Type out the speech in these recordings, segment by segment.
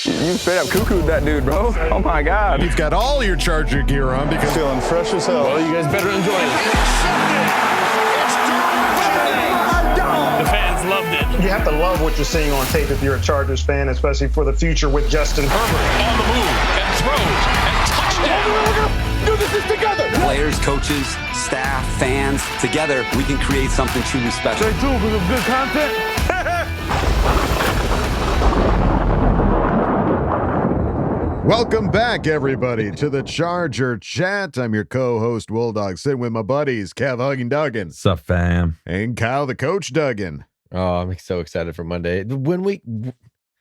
You straight up cuckooed that dude, bro. Oh my God. You've got all your Charger gear on because feeling fresh as hell. Well, you guys better enjoy it. The fans loved it. You have to love what you're seeing on tape if you're a Chargers fan, especially for the future with Justin Herbert. On the move and throws and touchdown. Do this together. Players, coaches, staff, fans, together we can create something truly special. Stay tuned for some good content. welcome back, everybody, to the Charger Chat. I'm your co-host, Will Dog, sitting with my buddies, Kev Huggin Duggan. What's up, fam? And Kyle the Coach Duggan. Oh, I'm so excited for Monday.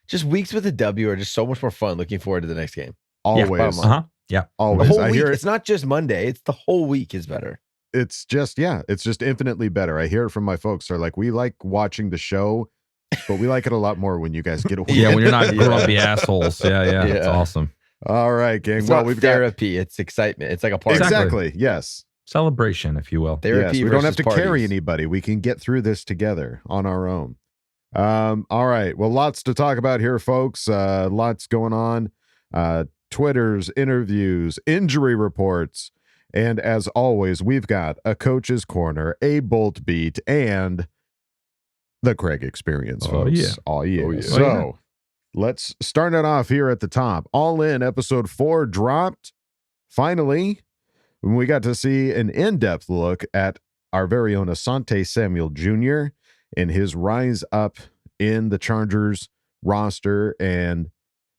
Just weeks with a W are just so much more fun. Looking forward to the next game. Always. Yeah. Yeah. Always. The whole I week. hear It's not just Monday. It's the whole week is better. it's just infinitely better. I hear it from my folks. They're like, we like watching the show, but we like it a lot more when you guys get away. Yeah, when you're not grumpy assholes. Yeah. It's awesome. All right, gang. It's well, not we've therapy. It's excitement. It's like a party. Exactly. Yes. Celebration, if you will. Therapy. Yes. We don't have versus to carry parties. anybody. We can get through this together on our own. All right. Well, lots to talk about here, folks. Lots going on. Twitters, interviews, injury reports, and as always, we've got a coach's corner, a bolt beat, and the Craig experience, folks. Oh yeah. So let's start it off here at the top. All In episode 4 dropped. Finally, we got to see an in-depth look at our very own Asante Samuel Jr. and his rise up in the Chargers roster. And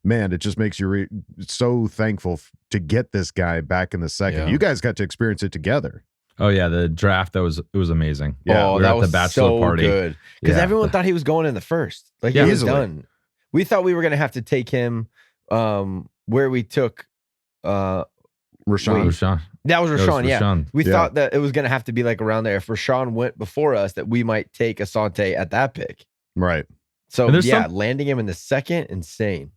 man, it just makes you so thankful to get this guy back in the second. Yeah. You guys got to experience it together. Oh yeah, the draft it was amazing. Yeah, Oh, we were that at was the bachelor so party. good because Yeah. everyone thought he was going in the first. Like Yeah, he was easily. done. We thought we were gonna have to take him where we took Rashawn. Rashawn. that was That was Rashawn. Yeah, Rashawn. we Yeah. thought that it was gonna have to be like around there. If Rashawn went before us, that we might take Asante at that pick. Right. So And there's yeah, some- landing him in the second, insane.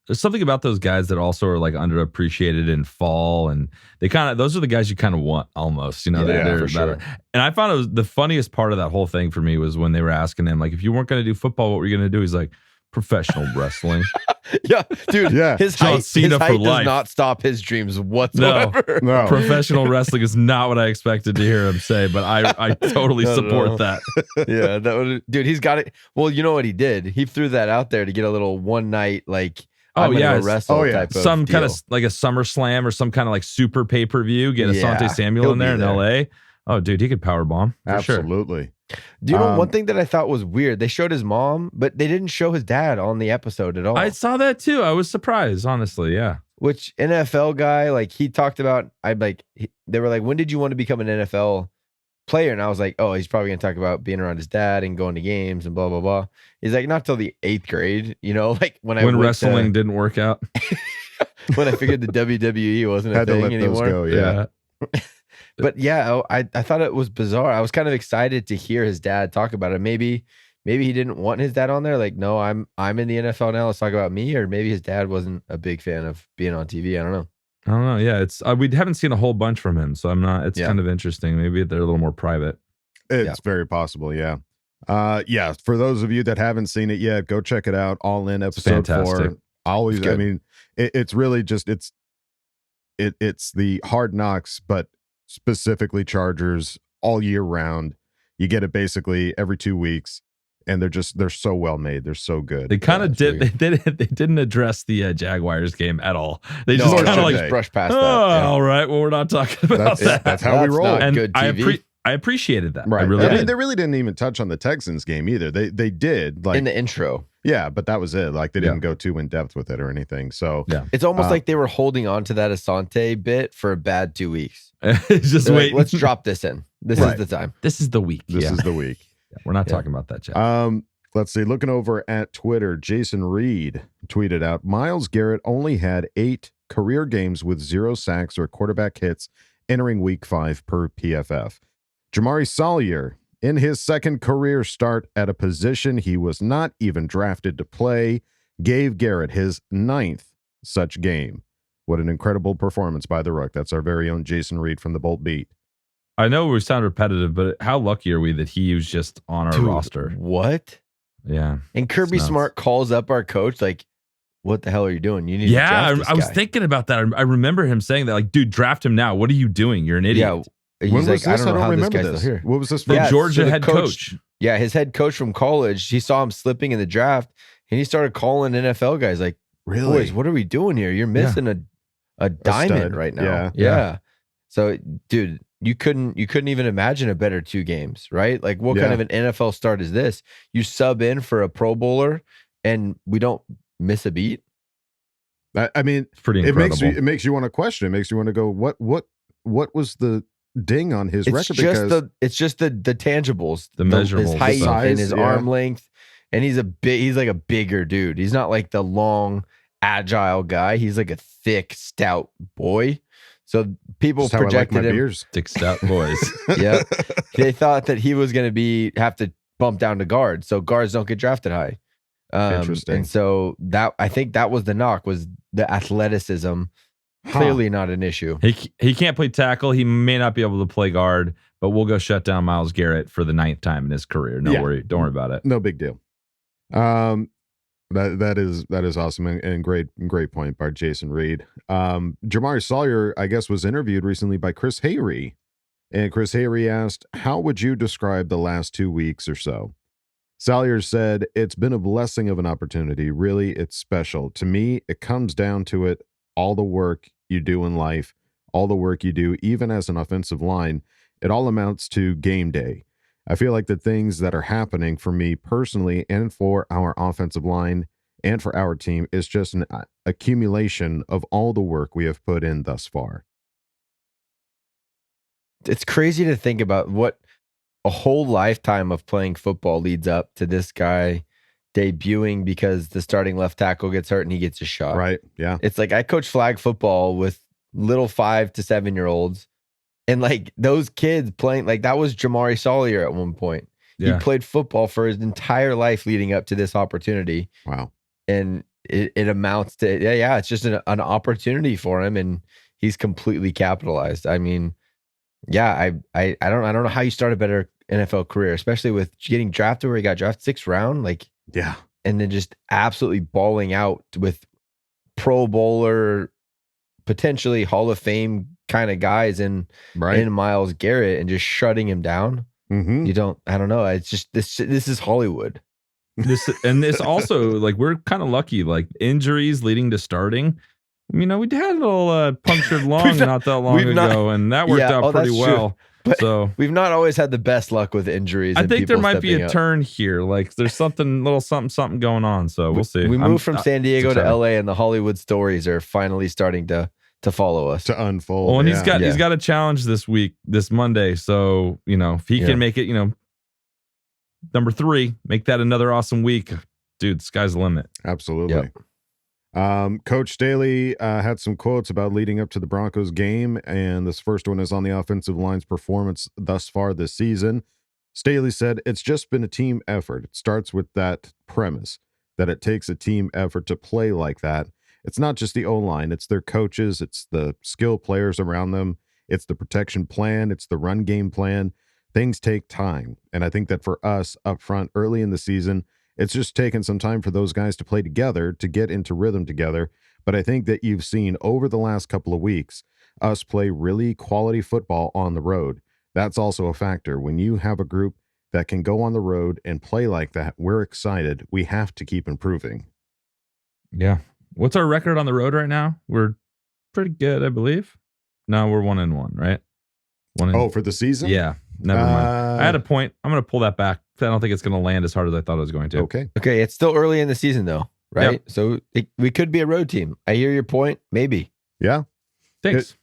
There's something about those guys that also are like underappreciated in fall, and those are the guys you kind of want almost, you know. Yeah, they're for sure. about it. And I found it was the funniest part of that whole thing for me was when they were asking him like, if you weren't going to do football, what were you going to do? He's like, professional wrestling. Yeah, dude. Yeah. his John height, Cena his for height life. does not stop his dreams whatsoever. No. Professional wrestling is not what I expected to hear him say, but I totally No, support no. that. Yeah, that would, dude. He's got it. Well, you know what he did? He threw that out there to get a little one night like. Oh, I'm gonna yeah. go wrestle Oh, yeah. type of Some kind of deal. like a SummerSlam or some kind of like super pay-per-view, get Yeah, Asante Samuel he'll in there be in there. LA. Oh, dude, he could power bomb for sure. Absolutely. Do you know one Um, thing that I thought was weird? They showed his mom, but they didn't show his dad on the episode at all. I saw that too. I was surprised, honestly. Yeah. Which NFL guy, like he talked about, they were like, when did you want to become an NFL player? And I was like, oh, he's probably gonna talk about being around his dad and going to games and blah blah blah. He's like, not till the 8th grade, you know, like when Wrestling didn't work out. when I figured the WWE wasn't a Had to thing let those anymore. go. Yeah. But yeah, I thought it was bizarre. I was kind of excited to hear his dad talk about it. Maybe he didn't want his dad on there. Like, no, I'm in the NFL now. Let's talk about me. Or maybe his dad wasn't a big fan of being on TV. I don't know. I don't know. Yeah, it's we haven't seen a whole bunch from him, so I'm not. It's Yeah. kind of interesting. Maybe they're a little more private. It's very possible. Yeah. Yeah. For those of you that haven't seen it yet, go check it out. All In episode 4. fantastic. Always. It's I good. mean, it's really just, it's the Hard Knocks, but specifically Chargers all year round. You get it basically every 2 weeks, and they're so well made. They're so good. They kind of that's did. They didn't address the Jaguars game at all. They No, just nor kind should of like, they. brush past oh, that. Yeah. all right. Well, we're not talking about That's how we That's roll. not And good I TV. I appreciated that. Right. I really I mean, did. they really didn't even touch on the Texans game either. They did, like, in the intro. yeah, but that was it. Like, they didn't go too in depth with it or anything. So Yeah. It's almost like they were holding on to that Asante bit for a bad 2 weeks. It's just They're like, wait. let's drop this in. This Right. is the time. This is the week. this yeah. is the week. We're not Yeah. talking about that, Jeff. Let's see. Looking over at Twitter, Jason Reed tweeted out, Myles Garrett only had 8 career games with 0 sacks or quarterback hits entering week 5 per PFF. Jamaree Salyer, in his second career start at a position he was not even drafted to play, gave Garrett his 9th such game. What an incredible performance by the Rook. That's our very own Jason Reed from the Bolt Beat. I know we sound repetitive, but how lucky are we that he was just on our Dude, roster? What? Yeah. And Kirby It's nuts. Smart calls up our coach like, what the hell are you doing? You need to Yeah, draft this I was guy." thinking about that. I remember him saying that, like, dude, draft him now. What are you doing? You're an idiot. Yeah. He's When was like, this? I don't know how this remember guy's this. still here. What was this The from? Georgia the head coach. Yeah, his head coach from college, he saw him slipping in the draft and he started calling NFL guys like, Really? "Boys, what are we doing here? You're missing a diamond stud. right now." Yeah. Yeah. So, dude, you couldn't even imagine a better 2 games, right? Like, what kind Yeah. of an NFL start is this? You sub in for a Pro Bowler and we don't miss a beat? I mean, It's pretty it incredible. makes you want to question. It makes you want to go, what was the ding on his It's record? just the tangibles, The his measurables, height the size, and his yeah. arm length, and he's like a bigger dude. He's not like the long, agile guy. He's like a thick, stout boy. So people Just how I like projected my him. beers. Thick stout boys. Yeah, they thought that he was going to have to bump down to guard, so guards don't get drafted high. Interesting. And so I think that was the knock, was the athleticism. Clearly not an issue. He can't play tackle. He may not be able to play guard, but we'll go shut down Myles Garrett for the 9th time in his career. Don't worry about it. No big deal. That is awesome and great point by Jason Reed. Jamaree Salyer, I guess, was interviewed recently by Chris Hayre, and Chris Hayre asked, "How would you describe the last 2 weeks or so?" Salyer said, "It's been a blessing of an opportunity. Really, it's special. To me, it comes down to it. All the work you do in life, all the work you do, even as an offensive line, it all amounts to game day. I feel like the things that are happening for me personally and for our offensive line and for our team is just an accumulation of all the work we have put in thus far." It's crazy to think about what a whole lifetime of playing football leads up to this guy debuting because the starting left tackle gets hurt and he gets a shot. Right. Yeah. It's like I coach flag football with little 5 to 7 year olds, and like those kids playing, like that was Jamaree Salyer at one point. Yeah. He played football for his entire life leading up to this opportunity. Wow. And it amounts to, it's just an opportunity for him, and he's completely capitalized. I mean, I don't know how you start a better NFL career, especially with getting drafted where he got drafted 6th round, like, Yeah. and then just absolutely balling out with Pro Bowler, potentially Hall of Fame kind of guys in Myles Garrett, and just shutting him down. Mm-hmm. I don't know. It's just this is Hollywood. This also, like, we're kind of lucky, like injuries leading to starting. You know, we had a little punctured lung not that long ago, and that worked out pretty well. But so we've not always had the best luck with injuries. I think there might be a up. turn here. Like there's something going on. So we'll see. We moved from San Diego to excited. LA, and the Hollywood stories are finally starting to follow us. To unfold. Well, and yeah. he's got a challenge this Monday. So, you know, if he can make it, you know, number 3, make that another awesome week, dude, sky's the limit. Absolutely. Coach Staley had some quotes about leading up to the Broncos game, and this first one is on the offensive line's performance thus far this season. Staley said, "It's just been a team effort. It starts with that premise that it takes a team effort to play like that. It's not just the O-line, it's their coaches, it's the skill players around them, it's the protection plan, it's the run game plan. Things take time. And I think that for us up front early in the season, it's just taken some time for those guys to play together, to get into rhythm together. But I think that you've seen over the last couple of weeks us play really quality football on the road. That's also a factor. When you have a group that can go on the road and play like that, we're excited. We have to keep improving." Yeah. What's our record on the road right now? We're pretty good, I believe. No, we're 1-1, right? For the season? Yeah. Never mind. I had a point. I'm going to pull that back. I don't think it's going to land as hard as I thought it was going to. Okay. Okay, it's still early in the season though, right? Yep. So we could be a road team. I hear your point. Maybe. Yeah. Thanks.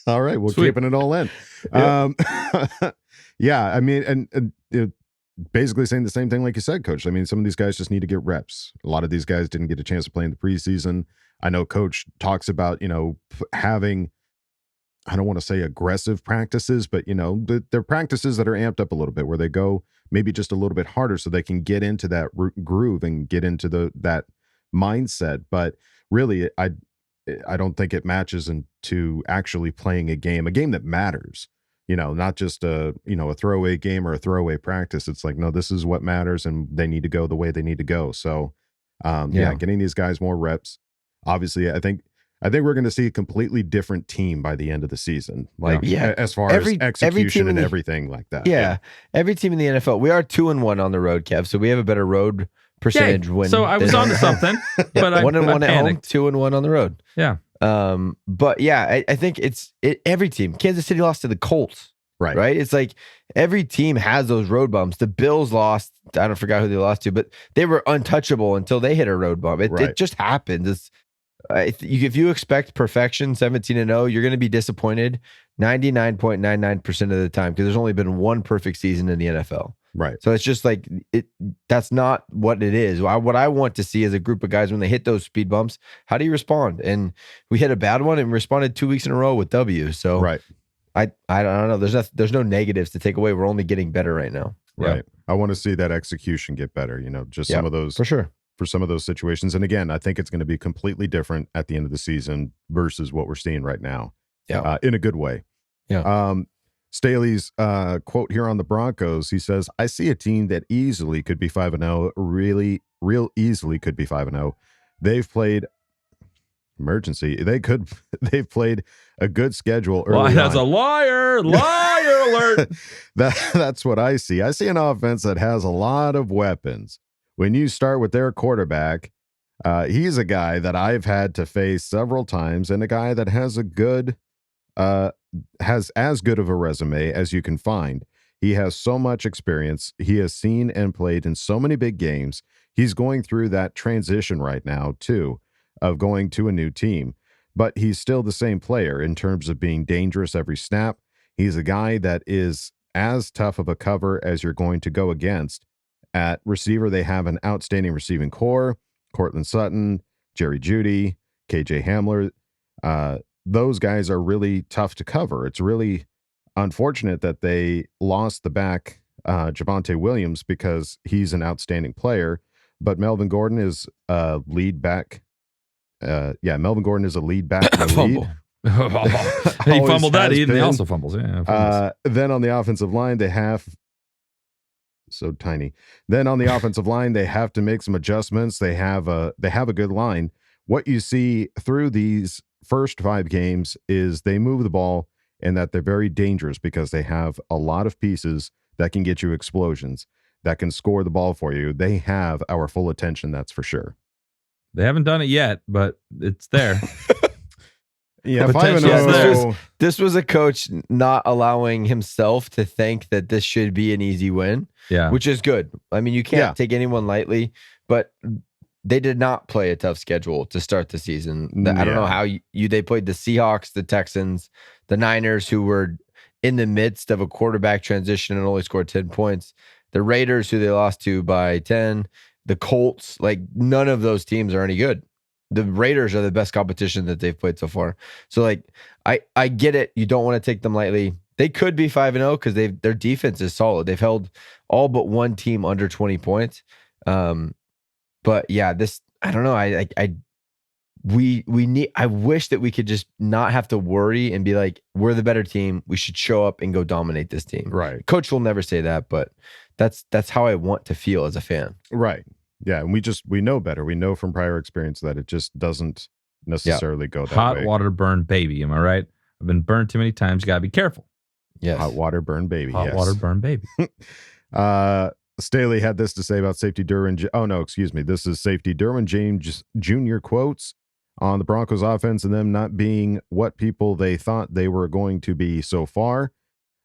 All right. We're Sweet. keeping it all in. Yeah. I mean, and basically saying the same thing like you said, Coach. I mean, some of these guys just need to get reps. A lot of these guys didn't get a chance to play in the preseason. I know Coach talks about, you know, having, I don't want to say aggressive practices, but, you know, they're practices that are amped up a little bit, where they go maybe just a little bit harder so they can get into that groove and get into that mindset. But really, I don't think it matches into actually playing a game that matters. You know, not just a throwaway game or a throwaway practice. It's like, no, this is what matters, and they need to go the way they need to go. So Getting these guys more reps. Obviously, I think we're going to see a completely different team by the end of the season. As far as execution and everything like that. Yeah. Every team in the NFL, we are 2-1 on the road, Kev. So we have a better road percentage win. So I was onto something, but I 1-1 at home, panicked. 2-1 on the road. Yeah. But yeah, I think every team. Kansas City lost to the Colts. Right. It's like every team has those road bumps. The Bills lost. I forgot who they lost to, but they were untouchable until they hit a road bump. It just happens. If you expect perfection, 17-0, you're going to be disappointed 99.99% of the time because there's only been one perfect season in the NFL. Right. So it's just like that's not what it is. What I want to see is a group of guys when they hit those speed bumps, how do you respond? And we hit a bad one and responded 2 weeks in a row with W. So I don't know. There's no negatives to take away. We're only getting better right now. Right. Yeah. I want to see that execution get better, just some of those for sure. For some of those situations. And again, I think it's going to be completely different at the end of the season versus what we're seeing right now. Yeah. In a good way. Yeah. Staley's quote here on the Broncos, he says, I see a team that easily could be 5-0, real easily could be 5-0. They've played they've played a good schedule early That's a liar alert. That's what I see. I see an offense that has a lot of weapons. When you start with their quarterback, he's a guy that I've had to face several times and a guy that has has as good of a resume as you can find. He has so much experience. He has seen and played in so many big games. He's going through that transition right now, too, of going to a new team. But he's still the same player in terms of being dangerous every snap. He's a guy that is as tough of a cover as you're going to go against. At receiver, they have an outstanding receiving core. Cortland Sutton, Jerry Jeudy, KJ Hamler. Those guys are really tough to cover. It's really unfortunate that they lost the back, Javonte Williams, because he's an outstanding player. But Melvin Gordon is a lead back. Melvin Gordon is a lead back. Fumble. He fumbled that. He also fumbles. Yeah. Then on the offensive line, they have so tiny. Then on the offensive line, they have to make some adjustments. They have a good line. What you see through these first 5 games is they move the ball and that they're very dangerous because they have a lot of pieces that can get you explosions, that can score the ball for you. They have our full attention, that's for sure. They haven't done it yet, but it's there. Yeah, 5-0. This was a coach not allowing himself to think that this should be an easy win, which is good. I mean, you can't take anyone lightly, but they did not play a tough schedule to start the season. I don't know how they played the Seahawks, the Texans, the Niners, who were in the midst of a quarterback transition and only scored 10 points. The Raiders, who they lost to by 10. The Colts, like none of those teams are any good. The Raiders are the best competition that they've played so far. So like, I get it. You don't want to take them lightly. They could be 5-0 because their defense is solid. They've held all but one team under 20 points. But yeah, I don't know. I wish that we could just not have to worry and be like, we're the better team. We should show up and go dominate this team. Right. Coach will never say that, but that's how I want to feel as a fan. Right. Yeah. And we know better. We know from prior experience that it just doesn't necessarily go that way. Hot water burn baby. Am I right? I've been burned too many times. You gotta be careful. Yes. Hot water burn baby. Hot water burn baby. Staley had this to say about safety This is safety Derwin James Jr. quotes on the Broncos offense and them not being what people they thought they were going to be so far.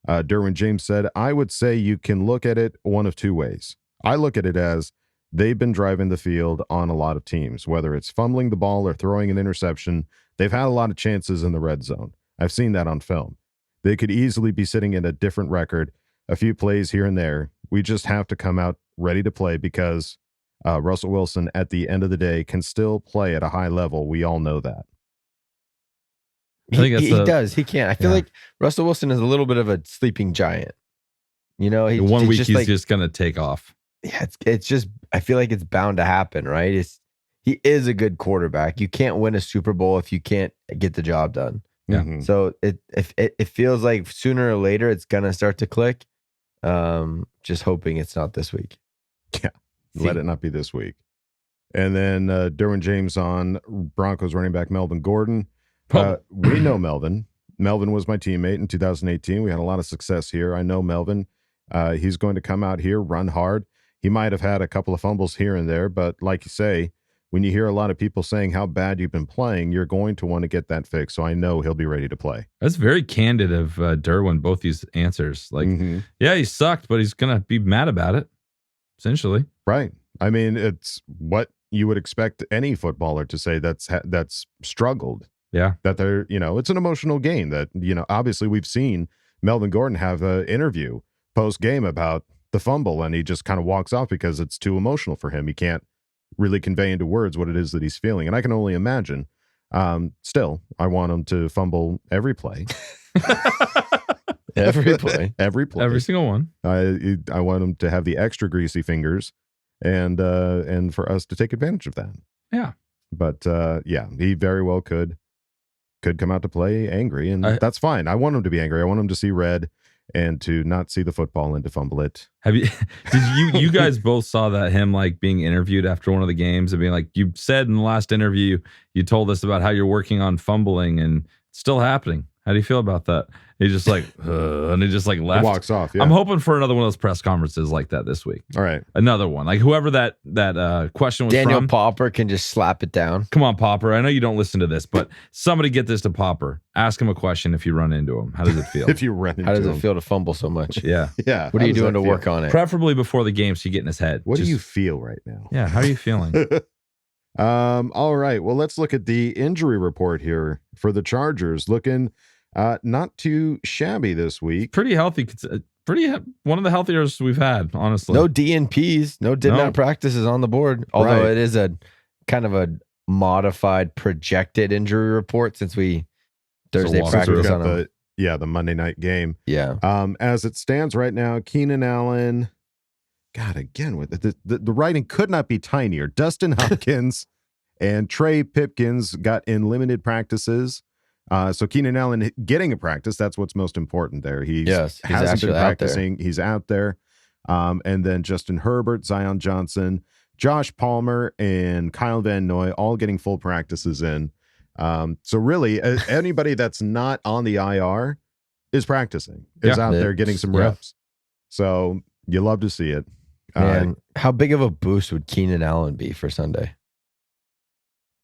Derwin James said, I would say you can look at it one of two ways. I look at it as they've been driving the field on a lot of teams, whether it's fumbling the ball or throwing an interception. They've had a lot of chances in the red zone. I've seen that on film. They could easily be sitting in a different record, a few plays here and there. We just have to come out ready to play because Russell Wilson, at the end of the day, can still play at a high level. We all know that. He does. He can't. I feel like Russell Wilson is a little bit of a sleeping giant. You know, he's just going to take off. Yeah, it's just, I feel like it's bound to happen, right? He is a good quarterback. You can't win a Super Bowl if you can't get the job done. Yeah. Mm-hmm. So it feels like sooner or later it's going to start to click. Just hoping it's not this week. Yeah. Let it not be this week. And then Derwin James on Broncos running back Melvin Gordon. We know Melvin. Melvin was my teammate in 2018. We had a lot of success here. I know Melvin. He's going to come out here, run hard. He might have had a couple of fumbles here and there, but like you say, when you hear a lot of people saying how bad you've been playing, you're going to want to get that fixed. So I know he'll be ready to play. That's very candid of Derwin, both these answers. Like, yeah, he sucked, but he's going to be mad about it, essentially. Right. I mean, it's what you would expect any footballer to say that's struggled. Yeah. That they're, it's an emotional game that, obviously we've seen Melvin Gordon have an interview post-game about the fumble, and he just kind of walks off because it's too emotional for him. He can't really convey into words what it is that he's feeling. And I can only imagine. Still, I want him to fumble every play. Every play. Every single one. I want him to have the extra greasy fingers and for us to take advantage of that. Yeah. But he very well could come out to play angry, and that's fine. I want him to be angry. I want him to see red and to not see the football and to fumble it. You guys both saw that him like being interviewed after one of the games and being like, you said in the last interview, you told us about how you're working on fumbling and it's still happening. How do you feel about that? He's just like, and he just like left. He walks off. Yeah. I'm hoping for another one of those press conferences like that this week. All right. Another one. Like whoever that question was Daniel from. Popper can just slap it down. Come on, Popper. I know you don't listen to this, but somebody get this to Popper. Ask him a question if you run into him. How does it feel? If you run into him. How does it feel to fumble so much? Yeah. Yeah. What are you doing to work on it? Preferably before the game so you get in his head. What do you feel right now? Yeah. How are you feeling? All right. Well, let's look at the injury report here for the Chargers. Looking not too shabby this week. Pretty healthy. One of the healthiest we've had, honestly. No DNPs, no did not practices on the board. Although it is a kind of a modified projected injury report since we Thursday practice on the Monday night game. Yeah. As it stands right now, Keenan Allen. God, again with the writing could not be tinier. Dustin Hopkins and Trey Pipkins got in limited practices. So Keenan Allen getting a practice, that's what's most important there. He's hasn't been practicing. He's out there. And then Justin Herbert, Zion Johnson, Josh Palmer, and Kyle Van Noy all getting full practices in. So really, anybody that's not on the IR is practicing, is out there getting some reps. So you love to see it. Man, how big of a boost would Keenan Allen be for Sunday?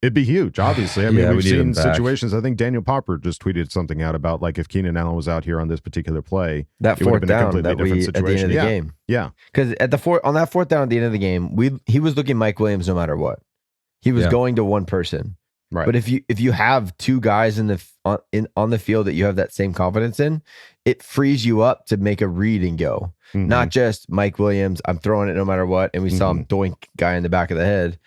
It'd be huge, obviously. I mean, we've seen situations. I think Daniel Popper just tweeted something out about like if Keenan Allen was out here on this particular play, that fourth down that we at the end of the game. Yeah, because on that fourth down at the end of the game, he was looking Mike Williams no matter what. He was going to one person. Right. But if you have two guys on the field that you have that same confidence in, it frees you up to make a read and go. Not just Mike Williams, I'm throwing it no matter what, and we saw him doink guy in the back of the head.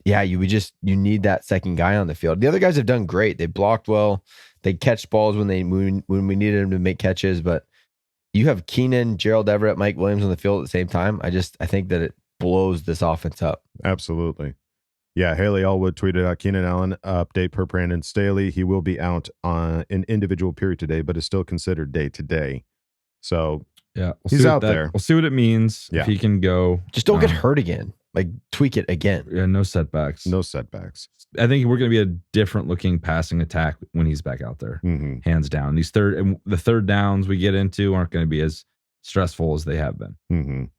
You need that second guy on the field. The other guys have done great. They blocked well. They catch balls when we needed them to make catches. But you have Keenan, Gerald Everett, Mike Williams on the field at the same time. I think that it blows this offense up. Absolutely. Yeah, Haley Allwood tweeted out Keenan Allen update per Brandon Staley. He will be out on an individual period today, but is still considered day to day. So he's out there. We'll see what it means if he can go. Just don't get hurt again. Like tweak it again. Yeah, no setbacks. No setbacks. I think we're going to be a different looking passing attack when he's back out there. Hands down. The third downs we get into aren't going to be as stressful as they have been.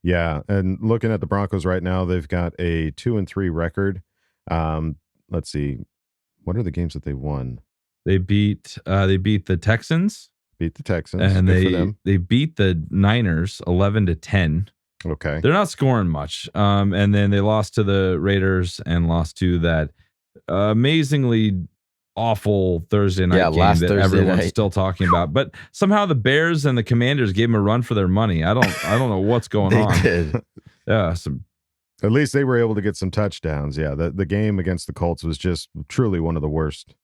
Yeah, and looking at the Broncos right now, they've got a 2-3 record. Let's see, what are the games that they won? They beat the Texans. Beat the Texans, and they beat the Niners 11-10. Okay, they're not scoring much. And then they lost to the Raiders and lost to that amazingly awful Thursday night game that everyone's still talking about. But somehow the Bears and the Commanders gave them a run for their money. I don't know what's going on. Did. Yeah, at least they were able to get some touchdowns. Yeah, the game against the Colts was just truly one of the worst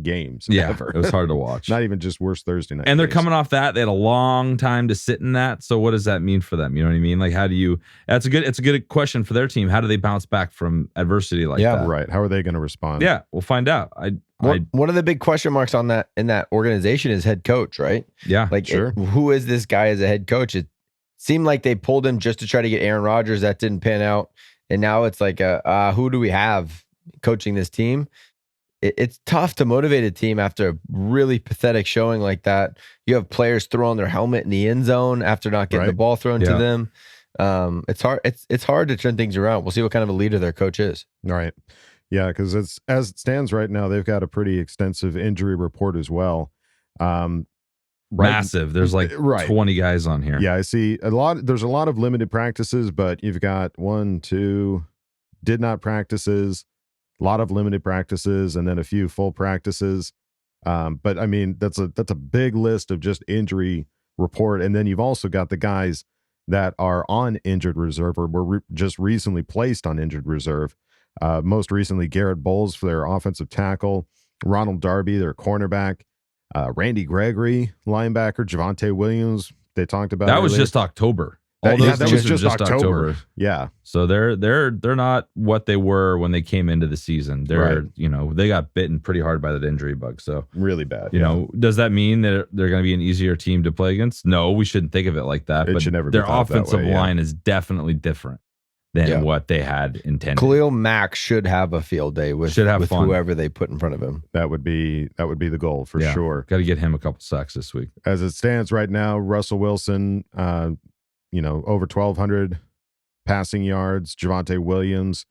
games ever. It was hard to watch. Not even just worst Thursday night. And they're coming off that. They had a long time to sit in that. So what does that mean for them? You know what I mean? Like, it's a good question for their team. How do they bounce back from adversity like that? Yeah, right. How are they going to respond? Yeah, we'll find out. One of the big question marks in that organization is head coach, right? Yeah, like who is this guy as a head coach? seemed like they pulled him just to try to get Aaron Rodgers. That didn't pan out. And now it's like, who do we have coaching this team? It's tough to motivate a team after a really pathetic showing like that. You have players throwing their helmet in the end zone after not getting the ball thrown to them. It's hard. It's hard to turn things around. We'll see what kind of a leader their coach is. All right. Yeah, because as it stands right now, they've got a pretty extensive injury report as well. Massive. There's like 20 guys on here. Yeah, I see there's a lot of limited practices, but you've got 1, 2 did not practices, a lot of limited practices, and then a few full practices. But I mean, that's a big list of just injury report. And then you've also got the guys that are on injured reserve or were just recently placed on injured reserve. Most recently, Garrett Bowles for their offensive tackle, Ronald Darby, their cornerback, Randy Gregory, linebacker, Javonte Williams. They talked about that was just October. That was just October. Yeah. So they're not what they were when they came into the season. They're they got bitten pretty hard by that injury bug. So really bad. You know, does that mean that they're going to be an easier team to play against? No, we shouldn't think of it like that. But should never be their offensive line is definitely different than what they had intended. Khalil Mack should have a field day with whoever they put in front of him. That would be the goal for sure. Got to get him a couple sacks this week. As it stands right now, Russell Wilson, over 1,200 passing yards. Javonte Williams,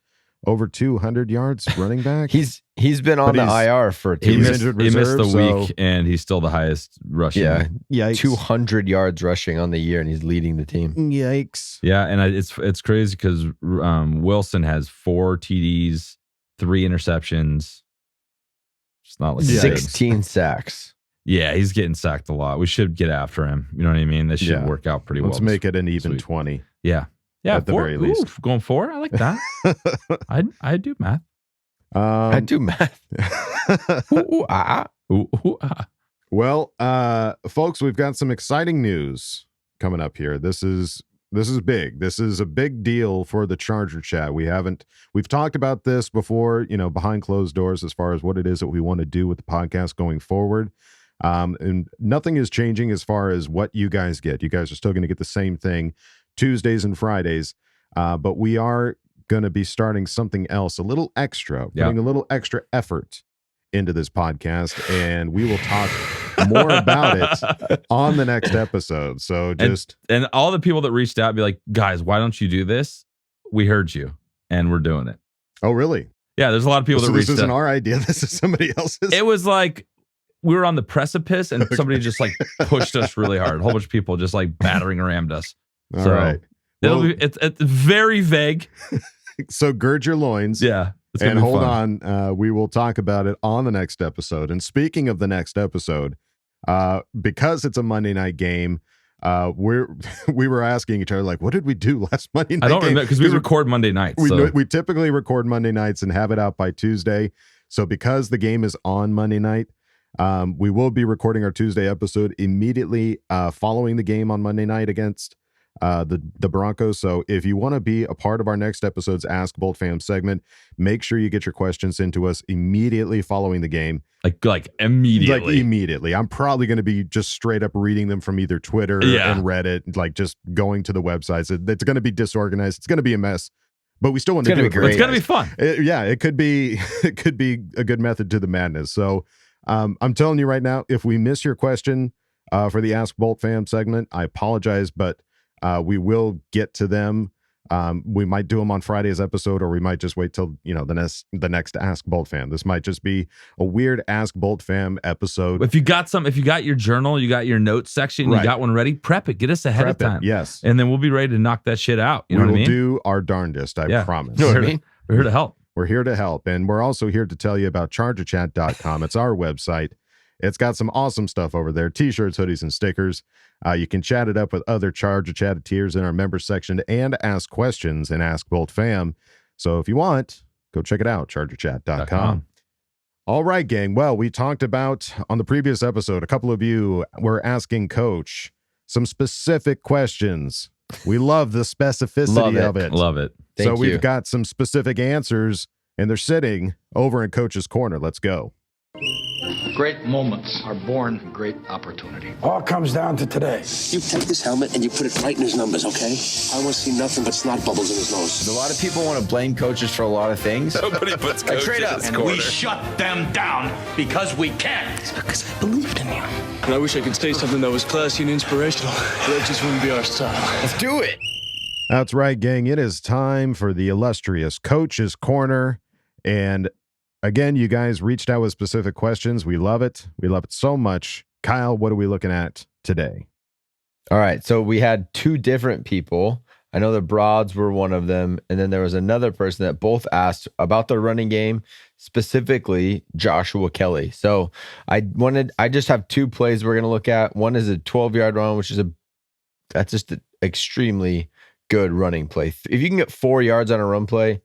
over 200 yards running back. He's been on the IR for 2 years. Injured He reserve, missed the week, and he's still the highest rushing. Yeah, yikes. 200 yards rushing on the year, and he's leading the team. Yikes. Yeah, and it's crazy because Wilson has 4 TDs, 3 interceptions. It's not like 16 sacks. Yeah, he's getting sacked a lot. We should get after him. You know what I mean? This should work out pretty well. Let's make it an even 20. Yeah. Yeah, at the very least. Going 4? I like that. I do math. I do math. Well, folks, we've got some exciting news coming up here. This is big. This is a big deal for the Charger Chat. We've talked about this before, behind closed doors as far as what it is that we want to do with the podcast going forward. And nothing is changing as far as what you guys get. You guys are still going to get the same thing Tuesdays and Fridays. But we are going to be starting something else, a little extra, putting a little extra effort into this podcast, and we will talk more about it on the next episode. So and all the people that reached out be like, guys, why don't you do this? We heard you and we're doing it. Oh, really? Yeah. There's a lot of people that reached out. This isn't our idea. This is somebody else's. It was like, we were on the precipice and somebody just like pushed us really hard. A whole bunch of people just like battering around us. All right. It's very vague. So gird your loins. Yeah. And hold on. We will talk about it on the next episode. And speaking of the next episode, because it's a Monday night game, we were asking each other, like, what did we do last Monday night? I don't remember because we record Monday nights. We typically record Monday nights and have it out by Tuesday. So because the game is on Monday night, we will be recording our Tuesday episode immediately following the game on Monday night against the Broncos. So if you want to be a part of our next episode's Ask Bolt Fam segment, make sure you get your questions into us immediately following the game. Like immediately. Like immediately. I'm probably going to be just straight up reading them from either Twitter and Reddit, like just going to the websites. It's going to be disorganized. It's going to be a mess. But we still want to do it. It's going to be fun. It could be a good method to the madness. So I'm telling you right now, if we miss your question for the Ask Bolt Fam segment, I apologize, but we will get to them. We might do them on Friday's episode, or we might just wait till the next Ask Bolt Fam. This might just be a weird Ask Bolt Fam episode. If you got your journal, you got your notes section, you got one ready, prep it. Get us ahead of time. Yes, and then we'll be ready to knock that shit out. You know what I mean? We will do our darndest. I promise. You know what I mean? We're here to help. We're here to help, and we're also here to tell you about ChargerChat.com. It's our website. It's got some awesome stuff over there, t-shirts, hoodies, and stickers. You can chat it up with other Charger Chatteteers in our members section and ask questions and Ask Bolt Fam. So if you want, go check it out, ChargerChat.com. All right, gang. Well, we talked about on the previous episode, a couple of you were asking Coach some specific questions. We love the specificity of it. Love it. So we've got some specific answers, and they're sitting over in Coach's corner. Let's go. Great moments are born from great opportunity. All comes down to today. You take this helmet and you put it right in his numbers, okay? I want to see nothing but snot bubbles in his nose. A lot of people want to blame coaches for a lot of things. Nobody puts coaches Trade up, in and we shut them down because we can. It's because I believed in you. And I wish I could say something that was classy and inspirational, but that just wouldn't be our style. Let's do it. That's right, gang. It is time for the illustrious Coach's Corner. And again, you guys reached out with specific questions. We love it. We love it so much. Kyle, what are we looking at today? All right. So we had two different people. I know the Broads were one of them. And then there was another person that both asked about the running game, specifically Joshua Kelley. So I just have two plays we're going to look at. One is a 12-yard run, which is that's just an extremely good running play. If you can get 4 yards on a run play,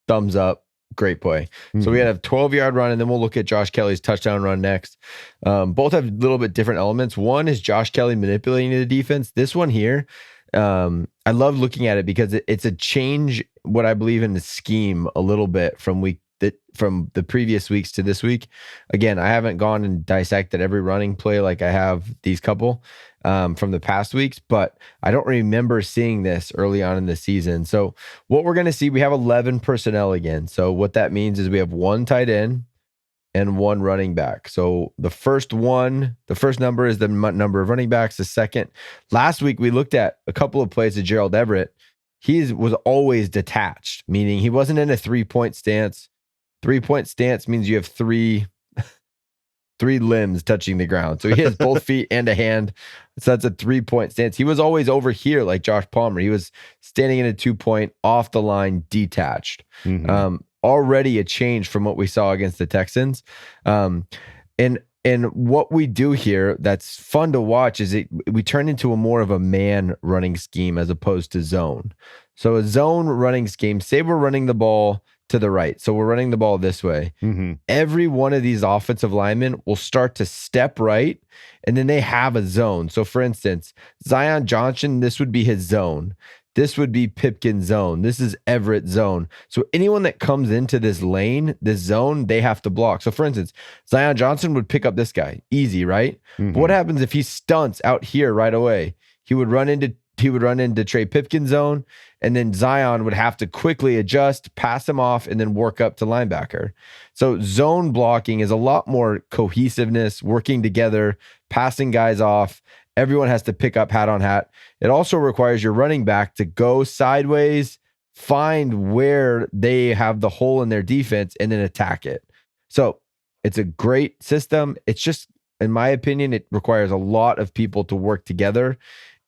thumbs up. Great play. Mm-hmm. So we had a 12-yard run, and then we'll look at Josh Kelley's touchdown run next. Both have a little bit different elements. One is Josh Kelley manipulating the defense. This one here, I love looking at it because it's a change, what I believe in the scheme a little bit from the previous weeks to this week. Again, I haven't gone and dissected every running play like I have these couple from the past weeks, but I don't remember seeing this early on in the season. So what we're going to see, we have 11 personnel again. So what that means is we have one tight end and one running back. So the first number is the number of running backs. The second, last week we looked at a couple of plays of Gerald Everett. He was always detached, meaning he wasn't in a 3-point stance. 3-point stance means you have three limbs touching the ground. So he has both feet and a hand. So that's a 3-point stance. He was always over here like Josh Palmer. He was standing in a 2-point off the line, detached. Mm-hmm. Already a change from what we saw against the Texans. And what we do here that's fun to watch is we turn into a more of a man running scheme as opposed to zone. So a zone running scheme, say we're running the ball to the right. So we're running the ball this way. Mm-hmm. Every one of these offensive linemen will start to step right, and then they have a zone. So for instance, Zion Johnson, this would be his zone. This would be Pipkin's zone. This is Everett's zone. So anyone that comes into this lane, this zone, they have to block. So for instance, Zion Johnson would pick up this guy. Easy, right? Mm-hmm. But what happens if he stunts out here right away? He would run into Trey Pipkin's zone, and then Zion would have to quickly adjust, pass him off, and then work up to linebacker. So zone blocking is a lot more cohesiveness, working together, passing guys off. Everyone has to pick up hat on hat. It also requires your running back to go sideways, find where they have the hole in their defense, and then attack it. So it's a great system. It's just, in my opinion, it requires a lot of people to work together.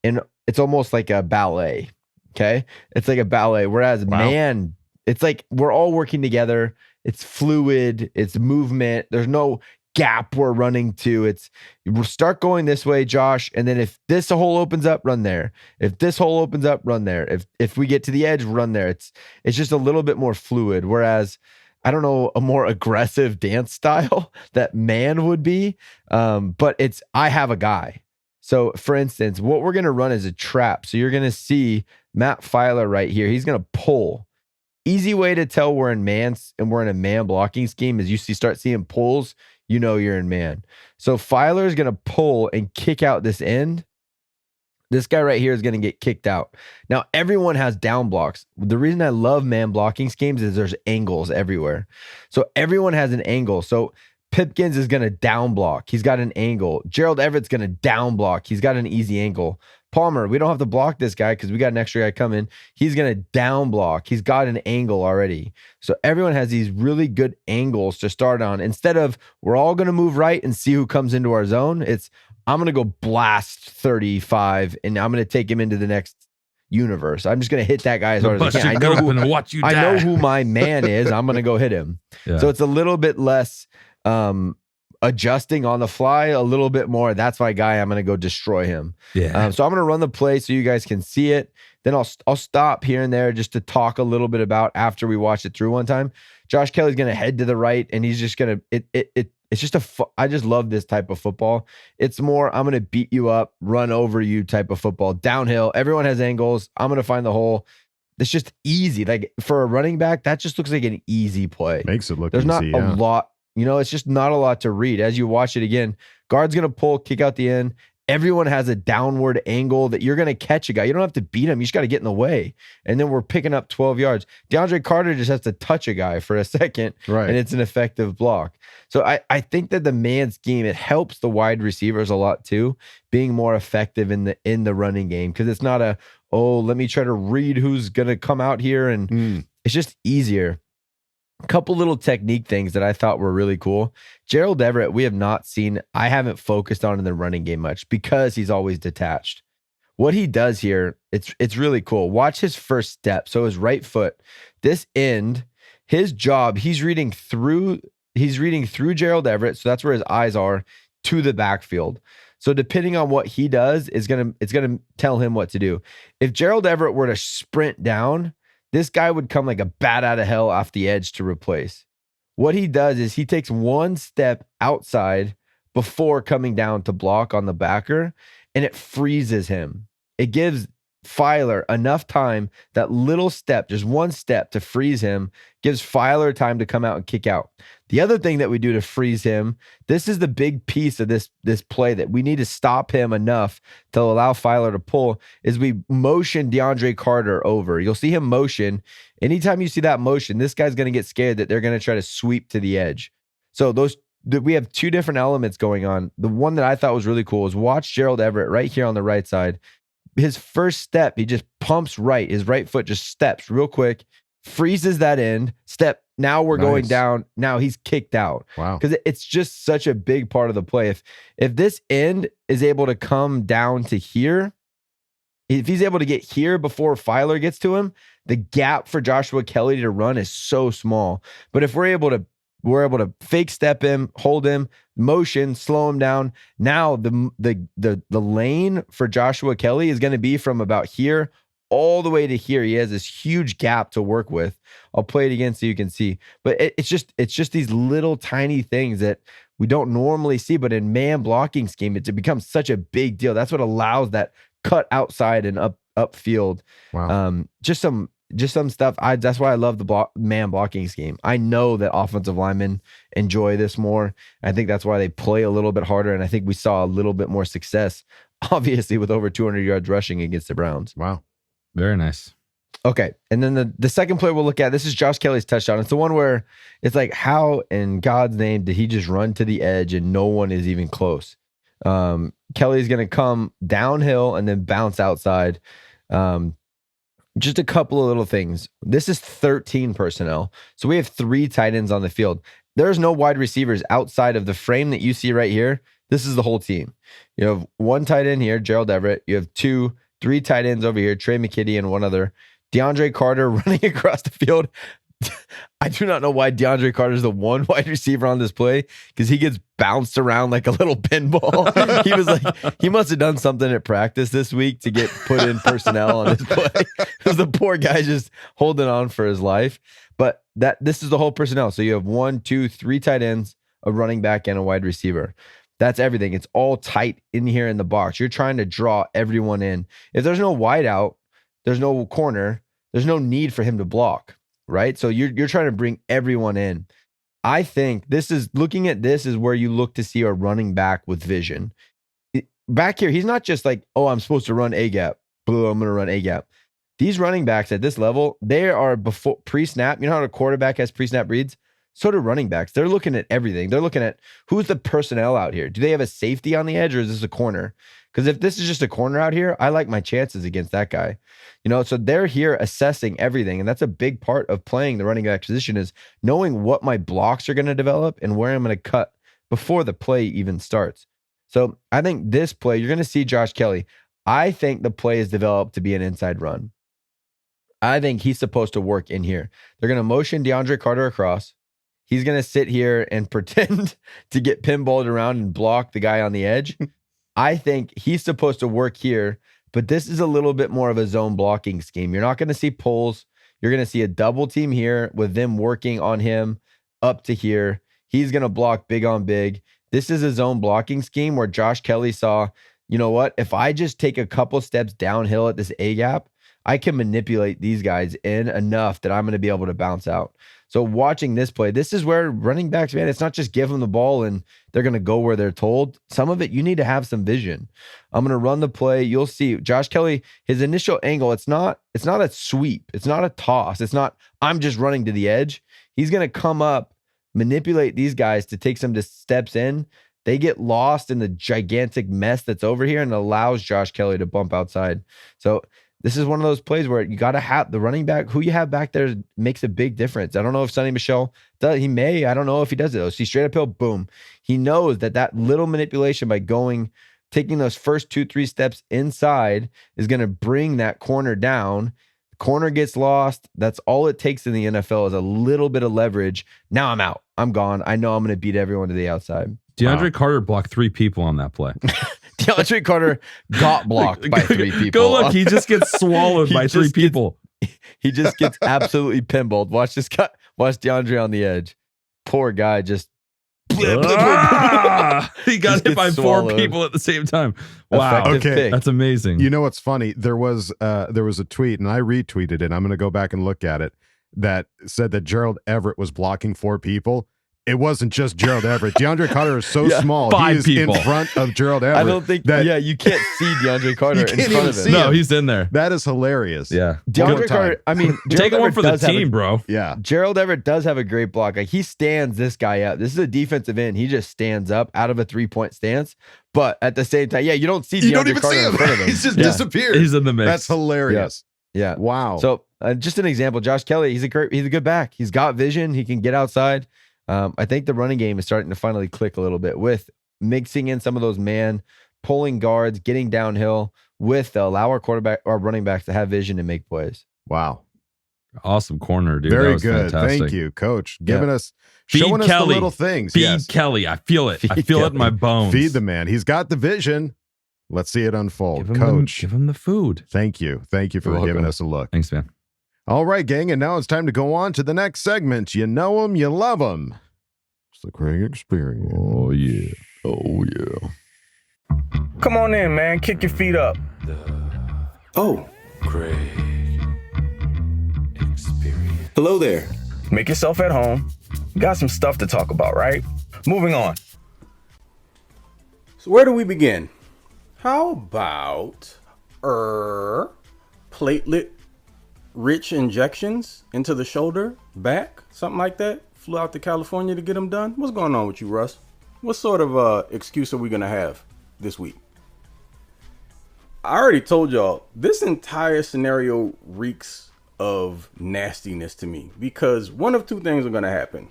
And it's almost like a ballet. Okay. It's like a ballet. Whereas man, it's like we're all working together. It's fluid. It's movement. There's no gap we're running to. We'll start going this way, Josh. And then if this hole opens up, run there. If this hole opens up, run there. If we get to the edge, run there. It's just a little bit more fluid. Whereas, I don't know, a more aggressive dance style that man would be. But I have a guy. So for instance, what we're going to run is a trap. So you're going to see Matt Filer right here. He's going to pull. Easy way to tell we're in man and we're in a man blocking scheme is start seeing pulls, you know you're in man. So Filer is going to pull and kick out this end. This guy right here is going to get kicked out. Now, everyone has down blocks. The reason I love man blocking schemes is there's angles everywhere. So everyone has an angle. So Pipkins is going to down block. He's got an angle. Gerald Everett's going to down block. He's got an easy angle. Palmer, we don't have to block this guy because we got an extra guy coming. He's going to down block. He's got an angle already. So everyone has these really good angles to start on. Instead of we're all going to move right and see who comes into our zone, I'm going to go blast 35 and I'm going to take him into the next universe. I'm just going to hit that guy as hard as I can. I know who my man is. I'm going to go hit him. Yeah. So it's a little bit less adjusting on the fly, a little bit more. That's my guy. I'm going to go destroy him. Yeah. So I'm going to run the play so you guys can see it. Then I'll stop here and there just to talk a little bit about after we watch it through one time. Josh Kelley's going to head to the right, and he's just going to it's just I just love this type of football. It's more I'm going to beat you up, run over you type of football. Downhill, everyone has angles. I'm going to find the hole. It's just easy. Like for a running back, that just looks like an easy play. Makes it look There's easy, not a lot. it's just not a lot to read. As you watch it again, guard's going to pull, kick out the end. Everyone has a downward angle that you're going to catch a guy. You don't have to beat him. You just got to get in the way. And then we're picking up 12 yards. DeAndre Carter just has to touch a guy for a second, and it's an effective block. So I think that the man scheme, it helps the wide receivers a lot too, being more effective in the running game, because it's not let me try to read who's going to come out here, and it's just easier. A couple little technique things that I thought were really cool. Gerald Everett, we have not seen, I haven't focused on in the running game much because he's always detached. What he does here, it's really cool. Watch his first step. So his right foot, this end, his job, he's reading through Gerald Everett. So that's where his eyes are, to the backfield. So depending on what he does, it's gonna tell him what to do. If Gerald Everett were to sprint down, this guy would come like a bat out of hell off the edge to replace. What he does is he takes one step outside before coming down to block on the backer, and it freezes him. It gives Filer enough time, that little step, just one step to freeze him, gives Filer time to come out and kick out. The other thing that we do to freeze him, this is the big piece of this play that we need to stop him enough to allow Filer to pull, is we motion DeAndre Carter over. You'll see him motion. Anytime you see that motion, this guy's going to get scared that they're going to try to sweep to the edge. So we have two different elements going on. The one that I thought was really cool is watch Gerald Everett right here on the right side. His first step, he just pumps right. His right foot just steps real quick, freezes that end, step. Now we're going down. Now he's kicked out. Wow. Because it's just such a big part of the play. If this end is able to come down to here, if he's able to get here before Filer gets to him, the gap for Joshua Kelley to run is so small. But if we're able to fake step him, hold him, motion, slow him down. Now the lane for Joshua Kelley is going to be from about here all the way to here. He has this huge gap to work with. I'll play it again so you can see. But it's just these little tiny things that we don't normally see, but in man blocking scheme, it becomes such a big deal. That's what allows that cut outside and upfield. Wow. Just some stuff. That's why I love the man blocking scheme. I know that offensive linemen enjoy this more. I think that's why they play a little bit harder, and I think we saw a little bit more success, obviously, with over 200 yards rushing against the Browns. Wow. Very nice. Okay, and then the second play we'll look at, this is Josh Kelley's touchdown. It's the one where it's like, how in God's name did he just run to the edge and no one is even close? Kelley's going to come downhill and then bounce outside. Just a couple of little things. This is 13 personnel. So we have 3 tight ends on the field. There's no wide receivers outside of the frame that you see right here. This is the whole team. You have 1 tight end here, Gerald Everett. You have 3 tight ends over here, Trey McKitty and 1 other. DeAndre Carter running across the field. I do not know why DeAndre Carter is the 1 wide receiver on this play, because he gets bounced around like a little pinball. He must have done something at practice this week to get put in personnel on this play, because the poor guy just holding on for his life. But this is the whole personnel. So you have 1, 2, 3 tight ends, a running back, and a wide receiver. That's everything. It's all tight in here in the box. You're trying to draw everyone in. If there's no wide out, there's no corner, there's no need for him to block, right? So you're trying to bring everyone in. I think looking at this is where you look to see a running back with vision. Back here, he's not just like, oh, I'm supposed to run A gap. I'm going to run A gap. These running backs at this level, they are before pre-snap. You know how a quarterback has pre-snap reads? So do running backs. They're looking at everything. They're looking at who's the personnel out here. Do they have a safety on the edge, or is this a corner? Because if this is just a corner out here, I like my chances against that guy. So they're here assessing everything. And that's a big part of playing the running back position, is knowing what my blocks are going to develop and where I'm going to cut before the play even starts. So I think this play, you're going to see Josh Kelley. I think the play is developed to be an inside run. I think he's supposed to work in here. They're going to motion DeAndre Carter across. He's going to sit here and pretend to get pinballed around and block the guy on the edge. I think he's supposed to work here, but this is a little bit more of a zone blocking scheme. You're not going to see pulls. You're going to see a double team here with them working on him up to here. He's going to block big on big. This is a zone blocking scheme where Josh Kelley saw, you know what? If I just take a couple steps downhill at this A gap, I can manipulate these guys in enough that I'm going to be able to bounce out. So watching this play, this is where running backs, man, it's not just give them the ball and they're going to go where they're told. Some of it, you need to have some vision. I'm going to run the play. You'll see Josh Kelley, his initial angle, it's not a sweep. It's not a toss. It's not, I'm just running to the edge. He's going to come up, manipulate these guys to take some steps in. They get lost in the gigantic mess that's over here and allows Josh Kelley to bump outside. So this is one of those plays where you got to have the running back, who you have back there makes a big difference. I don't know if Sonny Michel does. He may. I don't know if he does it though. See, straight uphill, boom. He knows that little manipulation by taking those first 2-3 steps inside is going to bring that corner down. Corner gets lost. That's all it takes in the NFL is a little bit of leverage. Now I'm out. I'm gone. I know I'm going to beat everyone to the outside. DeAndre Carter blocked 3 people on that play. DeAndre Carter got blocked by 3 people. Go look. He just gets swallowed by 3 people. He just gets absolutely pinballed. Watch this guy. Watch DeAndre on the edge. Poor guy just. He got hit by swallowed. 4 people at the same time. Wow. Okay. That's amazing. You know what's funny? There was a tweet, and I retweeted it. I'm going to go back and look at it, that said that Gerald Everett was blocking 4 people. It wasn't just Gerald Everett. DeAndre Carter is so small. 5 he is people in front of Gerald Everett. I don't think you can't see DeAndre Carter in front of him. No, he's in there. That is hilarious. Yeah. DeAndre Carter, I mean, take one for the team, bro. Yeah. Gerald Everett does have a great block. Like, he stands this guy up. This is a defensive end. He just stands up out of a 3-point stance. But at the same time, you don't see DeAndre Carter in front of him. He's just disappeared. He's in the mix. That's hilarious. Yeah. Wow. So just an example, Josh Kelley, he's a good back. He's got vision. He can get outside. I think the running game is starting to finally click a little bit with mixing in some of those pulling guards, getting downhill with allow our running backs to have vision and make plays. Wow. Awesome corner, dude. Very that was good. Fantastic. Thank you, Coach. Showing us Kelley. the little things. Feed Kelley. I feel it. I feel it in my bones. Feed the man. He's got the vision. Let's see it unfold. Give him the food. Thank you. Thank you for giving us a look. Thanks, man. All right, gang, and now it's time to go on to the next segment. You know him, you love him. It's the Craig Experience. Oh, yeah. Oh, yeah. Come on in, man. Kick your feet up. Oh. Craig Experience. Hello there. Make yourself at home. Got some stuff to talk about, right? Moving on. So where do we begin? How about platelet rich injections into the shoulder, back, something like that? Flew out to California to get them done? What's going on with you, Russ? What sort of excuse are we going to have this week? I already told y'all, this entire scenario reeks of nastiness to me because one of 2 things are going to happen.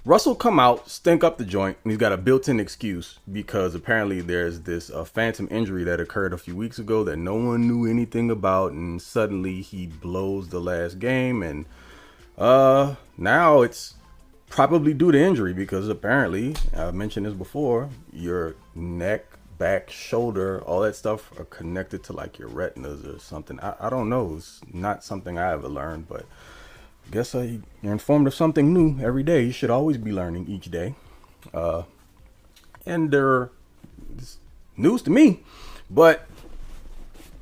Russ will come out, stink up the joint, and he's got a built-in excuse because apparently there's this phantom injury that occurred a few weeks ago that no one knew anything about, and suddenly he blows the last game, and now it's probably due to injury because apparently, I've mentioned this before, your neck, back, shoulder, all that stuff are connected to like your retinas or something. I don't know. It's not something I ever learned, but I guess you're informed of something new every day. You should always be learning each day. And it's news to me. But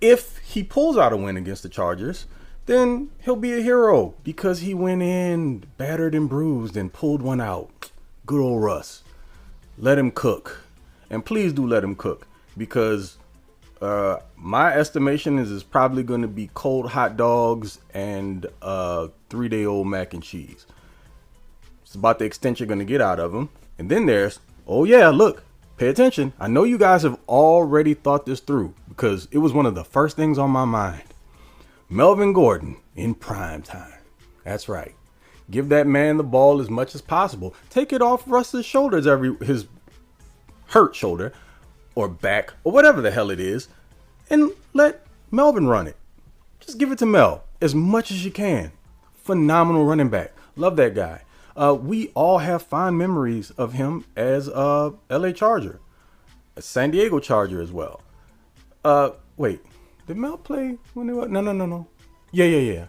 if he pulls out a win against the Chargers, then he'll be a hero because he went in battered and bruised and pulled one out. Good old Russ. Let him cook. And please do let him cook because my estimation is it's probably going to be cold hot dogs and 3-day-old mac and cheese. It's about the extent you're going to get out of him. And then there's, oh yeah, look, pay attention. I know you guys have already thought this through because it was one of the first things on my mind. Melvin Gordon in prime time. That's right. Give that man the ball as much as possible. Take it off Russ's shoulders, his hurt shoulder or back or whatever the hell it is, and let Melvin run it. Just give it to Mel as much as you can. Phenomenal running back. Love that guy. We all have fond memories of him as a LA Charger, a San Diego Charger as well. Wait, did Mel play when they were? No. Yeah.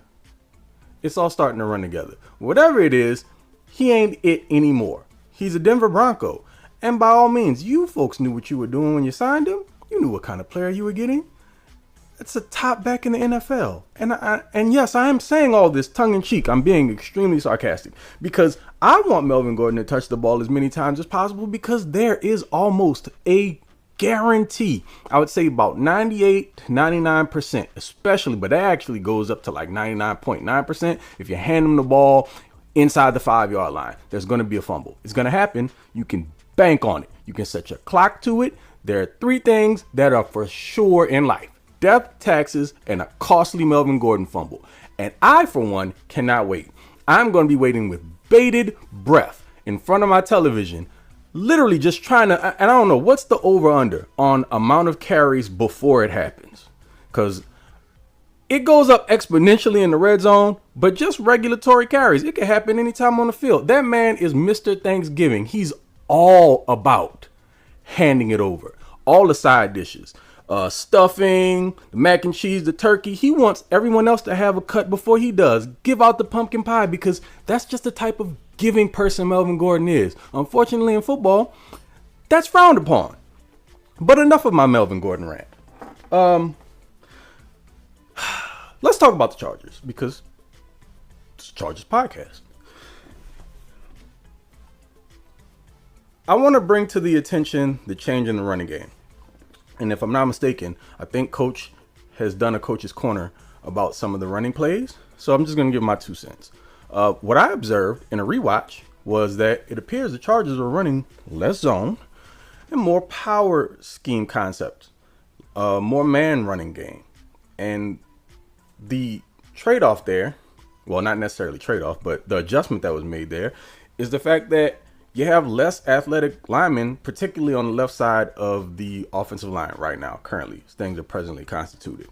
It's all starting to run together. Whatever it is, he ain't it anymore. He's a Denver Bronco. And by all means, you folks knew what you were doing when you signed him. You knew what kind of player you were getting. That's a top back in the NFL. And yes, I am saying all this tongue in cheek. I'm being extremely sarcastic because I want Melvin Gordon to touch the ball as many times as possible because there is almost a guarantee. I would say about 98 to 99%, especially, but that actually goes up to like 99.9%. If you hand him the ball inside the 5-yard line, there's going to be a fumble. It's going to happen. You can bank on it. You can set your clock to it. There are 3 things that are for sure in life: death, taxes, and a costly Melvin Gordon fumble. And I, for one, cannot wait. I'm going to be waiting with bated breath in front of my television, literally just trying to, and I don't know, what's the over-under on amount of carries before it happens? Because it goes up exponentially in the red zone, but just regulatory carries, it can happen anytime on the field. That man is Mr. Thanksgiving. He's all about handing it over. All the side dishes. Stuffing, the mac and cheese, the turkey. He wants everyone else to have a cut before he does. Give out the pumpkin pie because that's just the type of giving person Melvin Gordon is. Unfortunately, in football, that's frowned upon. But enough of my Melvin Gordon rant. Let's talk about the Chargers because it's a Chargers podcast. I want to bring to the attention the change in the running game. And if I'm not mistaken, I think Coach has done a coach's corner about some of the running plays. So I'm just going to give my 2 cents. What I observed in a rewatch was that it appears the Chargers are running less zone and more power scheme concepts, more man running game. And the trade-off there, well, not necessarily trade-off, but the adjustment that was made there is the fact that you have less athletic linemen, particularly on the left side of the offensive line right now, currently. Things are presently constituted.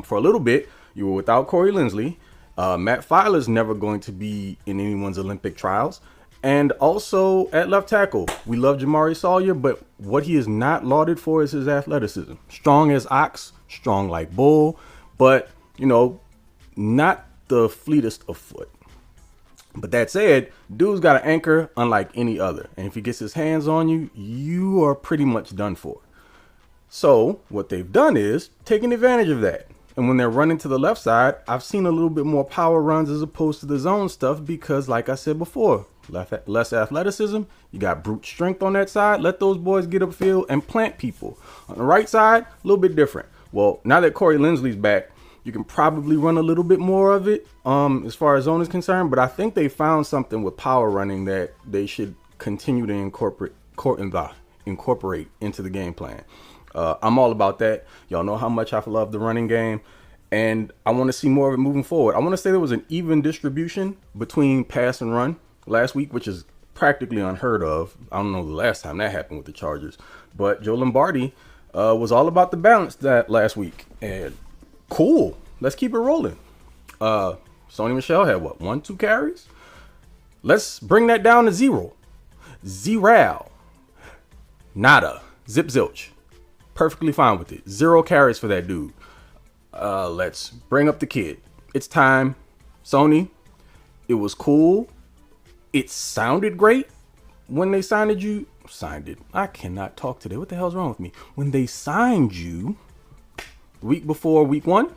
For a little bit, you were without Corey Linsley. Matt Filer's never going to be in anyone's Olympic trials. And also at left tackle, we love Jamaree Salyer, but what he is not lauded for is his athleticism. Strong as ox, strong like bull, but, not the fleetest of foot. But that said, dude's got an anchor unlike any other. And if he gets his hands on you, you are pretty much done for. So what they've done is taking advantage of that. And when they're running to the left side, I've seen a little bit more power runs as opposed to the zone stuff because, like I said before, less athleticism. You got brute strength on that side. Let those boys get upfield and plant people. On the right side, a little bit different. Well, now that Corey Linsley's back, you can probably run a little bit more of it as far as zone is concerned. But I think they found something with power running that they should continue to incorporate into the game plan. I'm all about that. Y'all know how much I love the running game. And I want to see more of it moving forward. I want to say there was an even distribution between pass and run last week, which is practically unheard of. I don't know the last time that happened with the Chargers. But Joe Lombardi was all about the balance that last week. And cool. Let's keep it rolling. Sony Michel had 1-2 carries? Let's bring that down to 0. Zero. Nada. Zip zilch. Perfectly fine with it. 0 carries for that dude. Let's bring up the kid. It's time. Sony, it was cool. It sounded great when they signed you. I cannot talk today. What the hell's wrong with me? When they signed you week before week 1,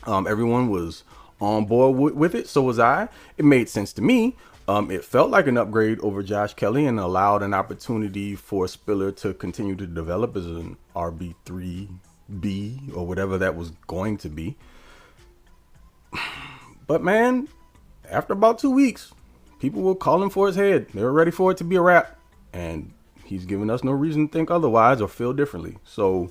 everyone was on board with it. So was I. It made sense to me. It felt like an upgrade over Josh Kelley and allowed an opportunity for Spiller to continue to develop as an RB3B or whatever that was going to be. But man, after about 2 weeks, people were calling for his head. They were ready for it to be a wrap. And he's given us no reason to think otherwise or feel differently. So,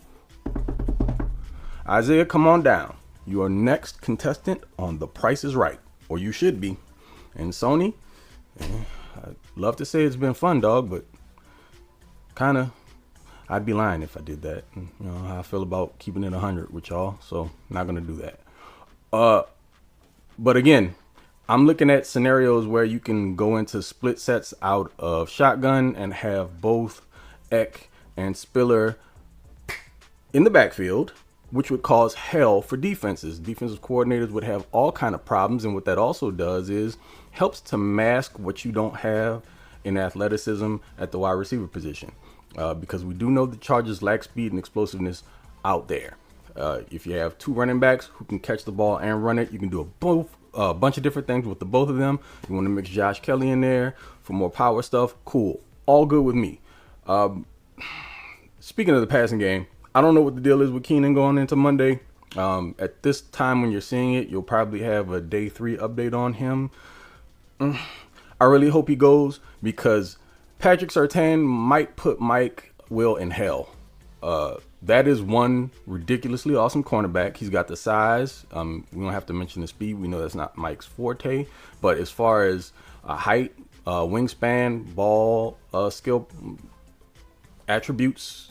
Isaiah, come on down. You are next contestant on The Price is Right. Or you should be. And Sony, I'd love to say it's been fun, dog, but I'd be lying if I did that. You know how I feel about keeping it 100 with y'all, so not going to do that. But again, I'm looking at scenarios where you can go into split sets out of shotgun and have both Eck and Spiller in the backfield, which would cause hell for defenses. Defensive coordinators would have all kind of problems, and what that also does is helps to mask what you don't have in athleticism at the wide receiver position, because we do know the Chargers lack speed and explosiveness out there. If you have 2 running backs who can catch the ball and run it, you can do a bunch of different things with the both of them. You want to mix Josh Kelley in there for more power stuff, cool. All good with me. Speaking of the passing game, I don't know what the deal is with Keenan going into Monday. At this time when you're seeing it, you'll probably have a day 3 update on him. I really hope he goes, because Patrick Surtain might put Mike Will in hell. That is one ridiculously awesome cornerback. He's got the size. We don't have to mention the speed. We know that's not Mike's forte. But as far as height, wingspan, ball, skill attributes,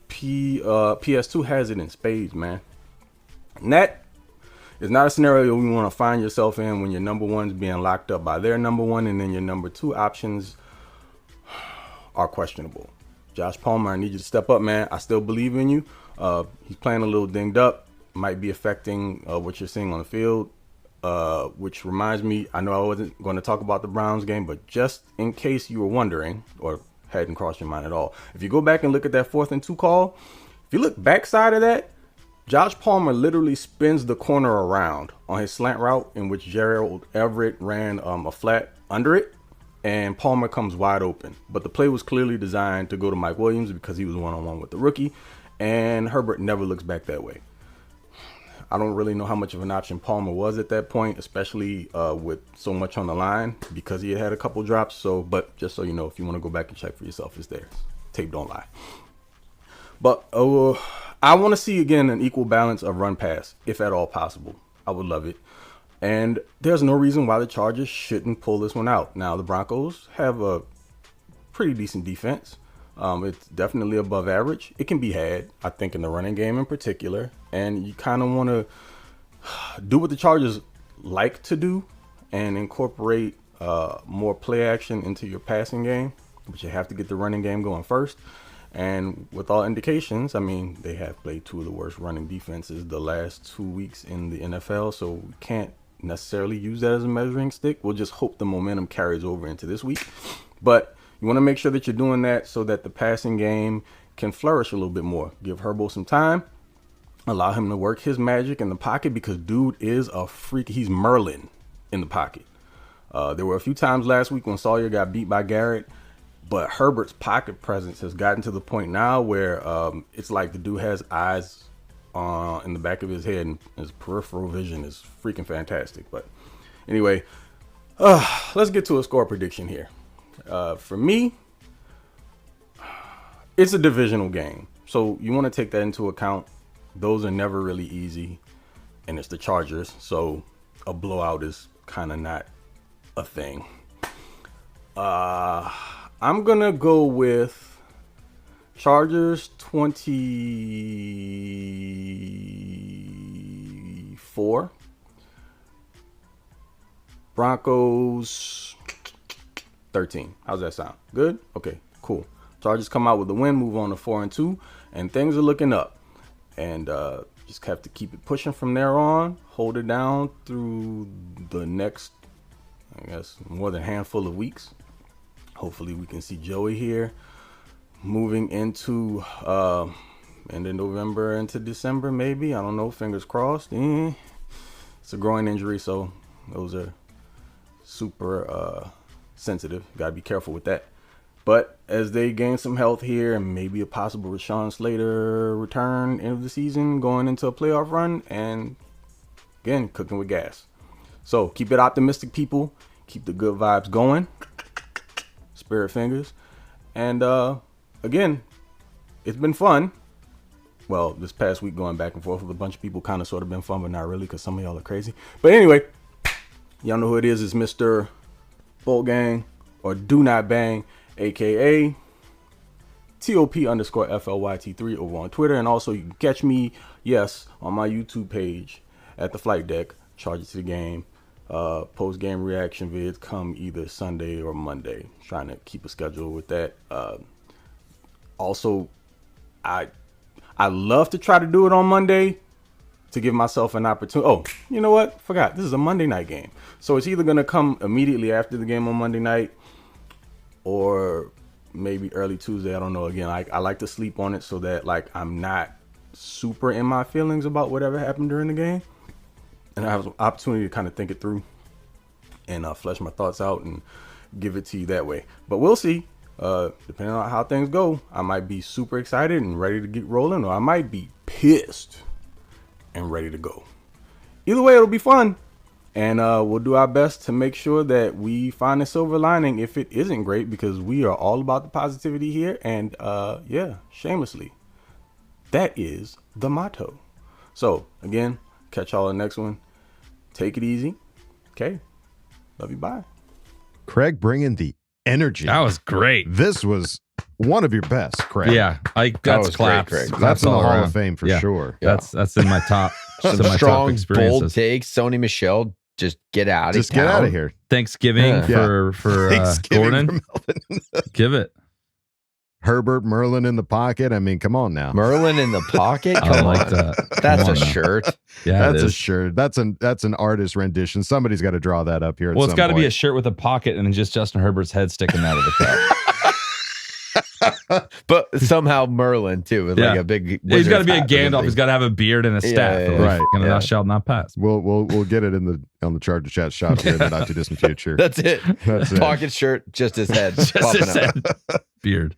PS2 has it in spades, man. And that is not a scenario we want to find yourself in when your number one's being locked up by their number one, and then your number 2 options are questionable. Josh Palmer, I need you to step up, man. I still believe in you. He's playing a little dinged up. Might be affecting what you're seeing on the field, which reminds me, I know I wasn't going to talk about the Browns game, but just in case you were wondering or hadn't crossed your mind at all, if you go back and look at that 4th and 2 call, if you look backside of that, Josh Palmer literally spins the corner around on his slant route, in which Gerald Everett ran a flat under it, and Palmer comes wide open. But the play was clearly designed to go to Mike Williams because he was one-on-one with the rookie, and Herbert never looks back that way. I don't really know how much of an option Palmer was at that point, especially with so much on the line, because he had a couple drops. So, but just so you know, if you want to go back and check for yourself, it's there. Tape don't lie. But I want to see, again, an equal balance of run pass, if at all possible. I would love it. And there's no reason why the Chargers shouldn't pull this one out. Now, the Broncos have a pretty decent defense. It's definitely above average. It can be had, I think, in the running game in particular. And you kind of want to do what the Chargers like to do and incorporate more play action into your passing game. But you have to get the running game going first. And with all indications, I mean, they have played 2 of the worst running defenses the last 2 weeks in the NFL. So we can't necessarily use that as a measuring stick. We'll just hope the momentum carries over into this week. But you want to make sure that you're doing that so that the passing game can flourish a little bit more. Give Herbo some time. Allow him to work his magic in the pocket, because dude is a freak. He's Merlin in the pocket. There were a few times last week when Salyer got beat by Garrett, but Herbert's pocket presence has gotten to the point now where it's like the dude has eyes in the back of his head, and his peripheral vision is freaking fantastic. But anyway, let's get to a score prediction here. For me, it's a divisional game, so you want to take that into account. Those are never really easy, and it's the Chargers, so a blowout is kind of not a thing. I'm gonna go with Chargers 24, Broncos 13. How's that sound? Good? Okay, cool. Chargers come out with the win, move on to 4-2, and things are looking up. And just have to keep it pushing from there on. Hold it down through the next, I guess, more than a handful of weeks. Hopefully we can see Joey here moving into end of November into December, maybe. I don't know. Fingers crossed. It's a groin injury, so those are super sensitive. Got to be careful with that. But as they gain some health here, and maybe a possible Rashawn Slater return end of the season, going into a playoff run, and again, cooking with gas. So keep it optimistic, people. Keep the good vibes going. Spirit fingers. And again, it's been fun. Well, this past week going back and forth with a bunch of people, kind of sort of been fun, but not really, because some of y'all are crazy. But anyway, y'all know who it is. It's Mr. Bolt Gang, or Do Not Bang, aka TOP_FLYT3 over on Twitter. And also you can catch me, yes, on my YouTube page at the Flight Deck. Charge it to the game. Post-game reaction vids come either Sunday or Monday. Trying to keep a schedule with that. Also, I love to try to do it on Monday to give myself an opportunity. Oh, you know what? Forgot. This is a Monday night game. So it's either going to come immediately after the game on Monday night, or maybe early Tuesday. I don't know. Again, I like to sleep on it so that, like, I'm not super in my feelings about whatever happened during the game, and I have an opportunity to kind of think it through and flesh my thoughts out and give it to you that way. But we'll see. Depending on how things go, I might be super excited and ready to get rolling, or I might be pissed and ready to go. Either way, it'll be fun, and we'll do our best to make sure that we find a silver lining if it isn't great, because we are all about the positivity here. And yeah, shamelessly, that is the motto. So again, catch y'all in the next one. Take it easy. Okay, love you. Bye. Craig bringing the energy. That was great. This was one of your best, Craig. Yeah, that's claps. Great, Craig. That's in the Hall of Fame for sure. That's in my top. Some strong, bold takes. Sony Michel, just get out of here. Thanksgiving for Thanksgiving Gordon. Give it. Herbert, Merlin in the pocket. I mean, come on now. Merlin in the pocket. I like that. That's a shirt. Yeah, that's a shirt. That's an artist rendition. Somebody's got to draw that up here. Well, it's got to be a shirt with a pocket and then just Justin Herbert's head sticking out of the cup. But somehow Merlin too, with like a big. He's got to be a Gandalf. He's got to have a beard and a staff. Right. And thou shalt not pass. We'll get it on the Charger Chat shot here in the not too distant future. That's it. Pocket shirt, just his head. Just his head. Beard.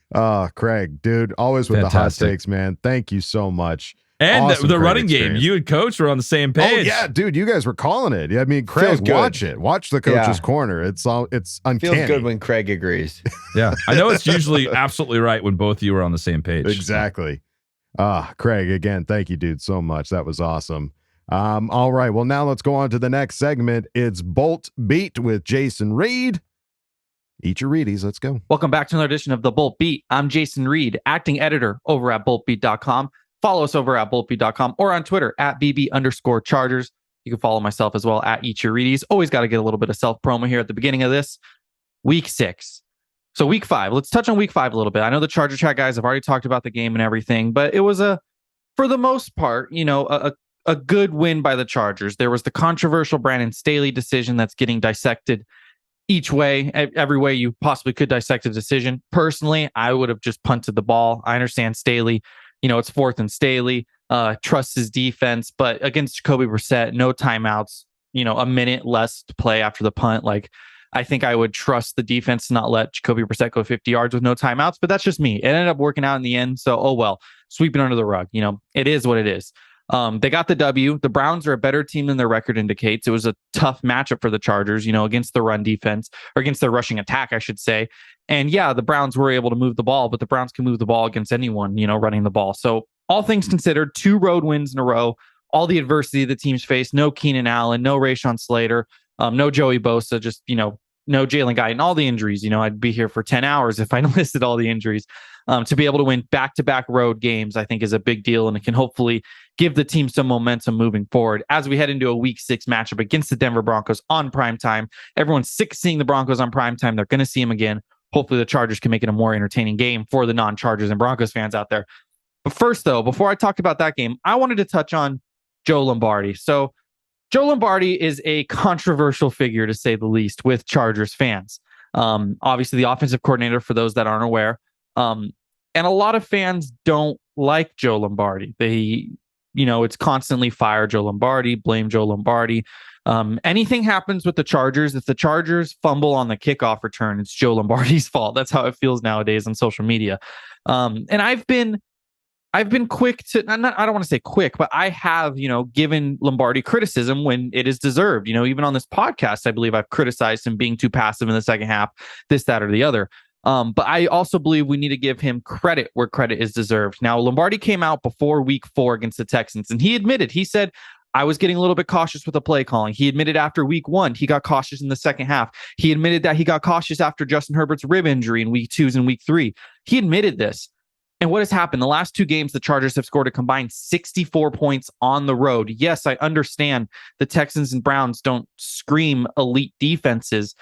Craig, dude, always with Fantastic. The hot takes, man. Thank you so much. And awesome, the running game, you and Coach were on the same page. Oh yeah, dude, you guys were calling it. I mean, Craig, watch it. Watch the coach's corner. It's uncanny. Feels good when Craig agrees. Yeah, I know it's usually absolutely right when both of you are on the same page. Exactly. Craig, again, thank you, dude, so much. That was awesome. All right, well, now let's go on to the next segment. It's Bolt Beat with Jason Reed. Eat your Reedies. Let's go. Welcome back to another edition of the Bolt Beat. I'm Jason Reed, acting editor over at boltbeat.com. Follow us over at boltbeat.com or on Twitter at BB_Chargers. You can follow myself as well at Eat Your Reedies. Always got to get a little bit of self promo here at the beginning of this. Week 6. So week 5. Let's touch on week 5 a little bit. I know the Charger Chat guys have already talked about the game and everything, but it was for the most part, a good win by the Chargers. There was the controversial Brandon Staley decision that's getting dissected each way, every way you possibly could dissect a decision. Personally, I would have just punted the ball. I understand Staley, it's 4th and Staley, trusts his defense, but against Jacoby Brissett, no timeouts, a minute less to play after the punt. Like, I think I would trust the defense to not let Jacoby Brissett go 50 yards with no timeouts, but that's just me. It ended up working out in the end. So, oh well, sweep it under the rug. It is what it is. They got the W. The Browns are a better team than their record indicates. It was a tough matchup for the Chargers, against the run defense, or against their rushing attack, I should say. And yeah, the Browns were able to move the ball, but the Browns can move the ball against anyone, running the ball. So all things considered, 2 road wins in a row, all the adversity the teams faced, no Keenan Allen, no Rashawn Slater, no Joey Bosa, just, no Jalen Guyton, all the injuries. I'd be here for 10 hours if I listed all the injuries. To be able to win back-to-back road games, I think is a big deal, and it can hopefully give the team some momentum moving forward as we head into a week 6 matchup against the Denver Broncos on primetime. Everyone's sick of seeing the Broncos on primetime. They're going to see them again. Hopefully the Chargers can make it a more entertaining game for the non-Chargers and Broncos fans out there. But first, though, before I talked about that game, I wanted to touch on Joe Lombardi. So Joe Lombardi is a controversial figure, to say the least, with Chargers fans. Obviously, the offensive coordinator, for those that aren't aware. And a lot of fans don't like Joe Lombardi. They, it's constantly fire Joe Lombardi, blame Joe Lombardi. Anything happens with the Chargers, if the Chargers fumble on the kickoff return, it's Joe Lombardi's fault. That's how it feels nowadays on social media. And I've been quick to, I don't want to say quick, but I have, given Lombardi criticism when it is deserved. Even on this podcast, I believe I've criticized him being too passive in the second half, this, that, or the other. But I also believe we need to give him credit where credit is deserved. Now, Lombardi came out before week 4 against the Texans, and he said, I was getting a little bit cautious with the play calling. He admitted after week 1, he got cautious in the second half. He admitted that he got cautious after Justin Herbert's rib injury in week 2 and week 3. He admitted this. And what has happened? The last 2 games, the Chargers have scored a combined 64 points on the road. Yes, I understand the Texans and Browns don't scream elite defenses,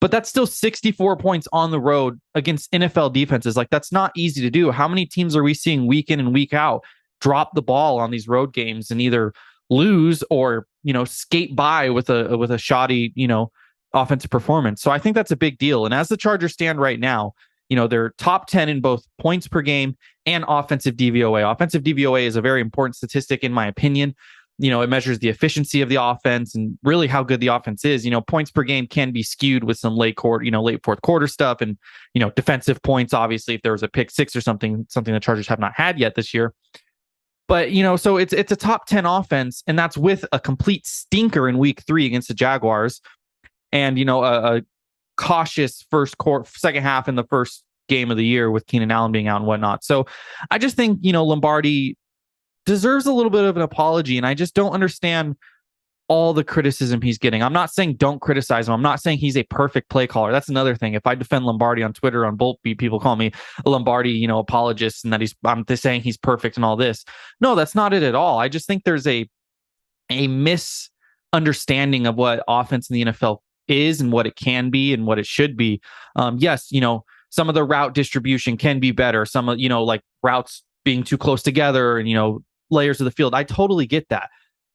but that's still 64 points on the road against NFL defenses. Like, that's not easy to do. How many teams are we seeing week in and week out drop the ball on these road games and either lose or, skate by with a shoddy, offensive performance? So I think that's a big deal. And as the Chargers stand right now, They're top 10 in both points per game and offensive DVOA. Offensive DVOA is a very important statistic, in my opinion. It measures the efficiency of the offense and really how good the offense is. Points per game can be skewed with some late fourth quarter stuff and, defensive points. Obviously, if there was a pick six or something the Chargers have not had yet this year. But, so it's a top 10 offense, and that's with a complete stinker in week 3 against the Jaguars and, a cautious second half in the first game of the year with Keenan Allen being out and whatnot. So I just think, Lombardi deserves a little bit of an apology, and I just don't understand all the criticism he's getting. I'm not saying don't criticize him. I'm not saying he's a perfect play caller. That's another thing. If I defend Lombardi on Twitter, on Bolt Beat, people call me a Lombardi, apologist, and that I'm just saying he's perfect and all this. No, that's not it at all. I just think there's a misunderstanding of what offense in the NFL is and what it can be and what it should be. Yes, some of the route distribution can be better. Some of, like routes being too close together and, layers of the field. I totally get that.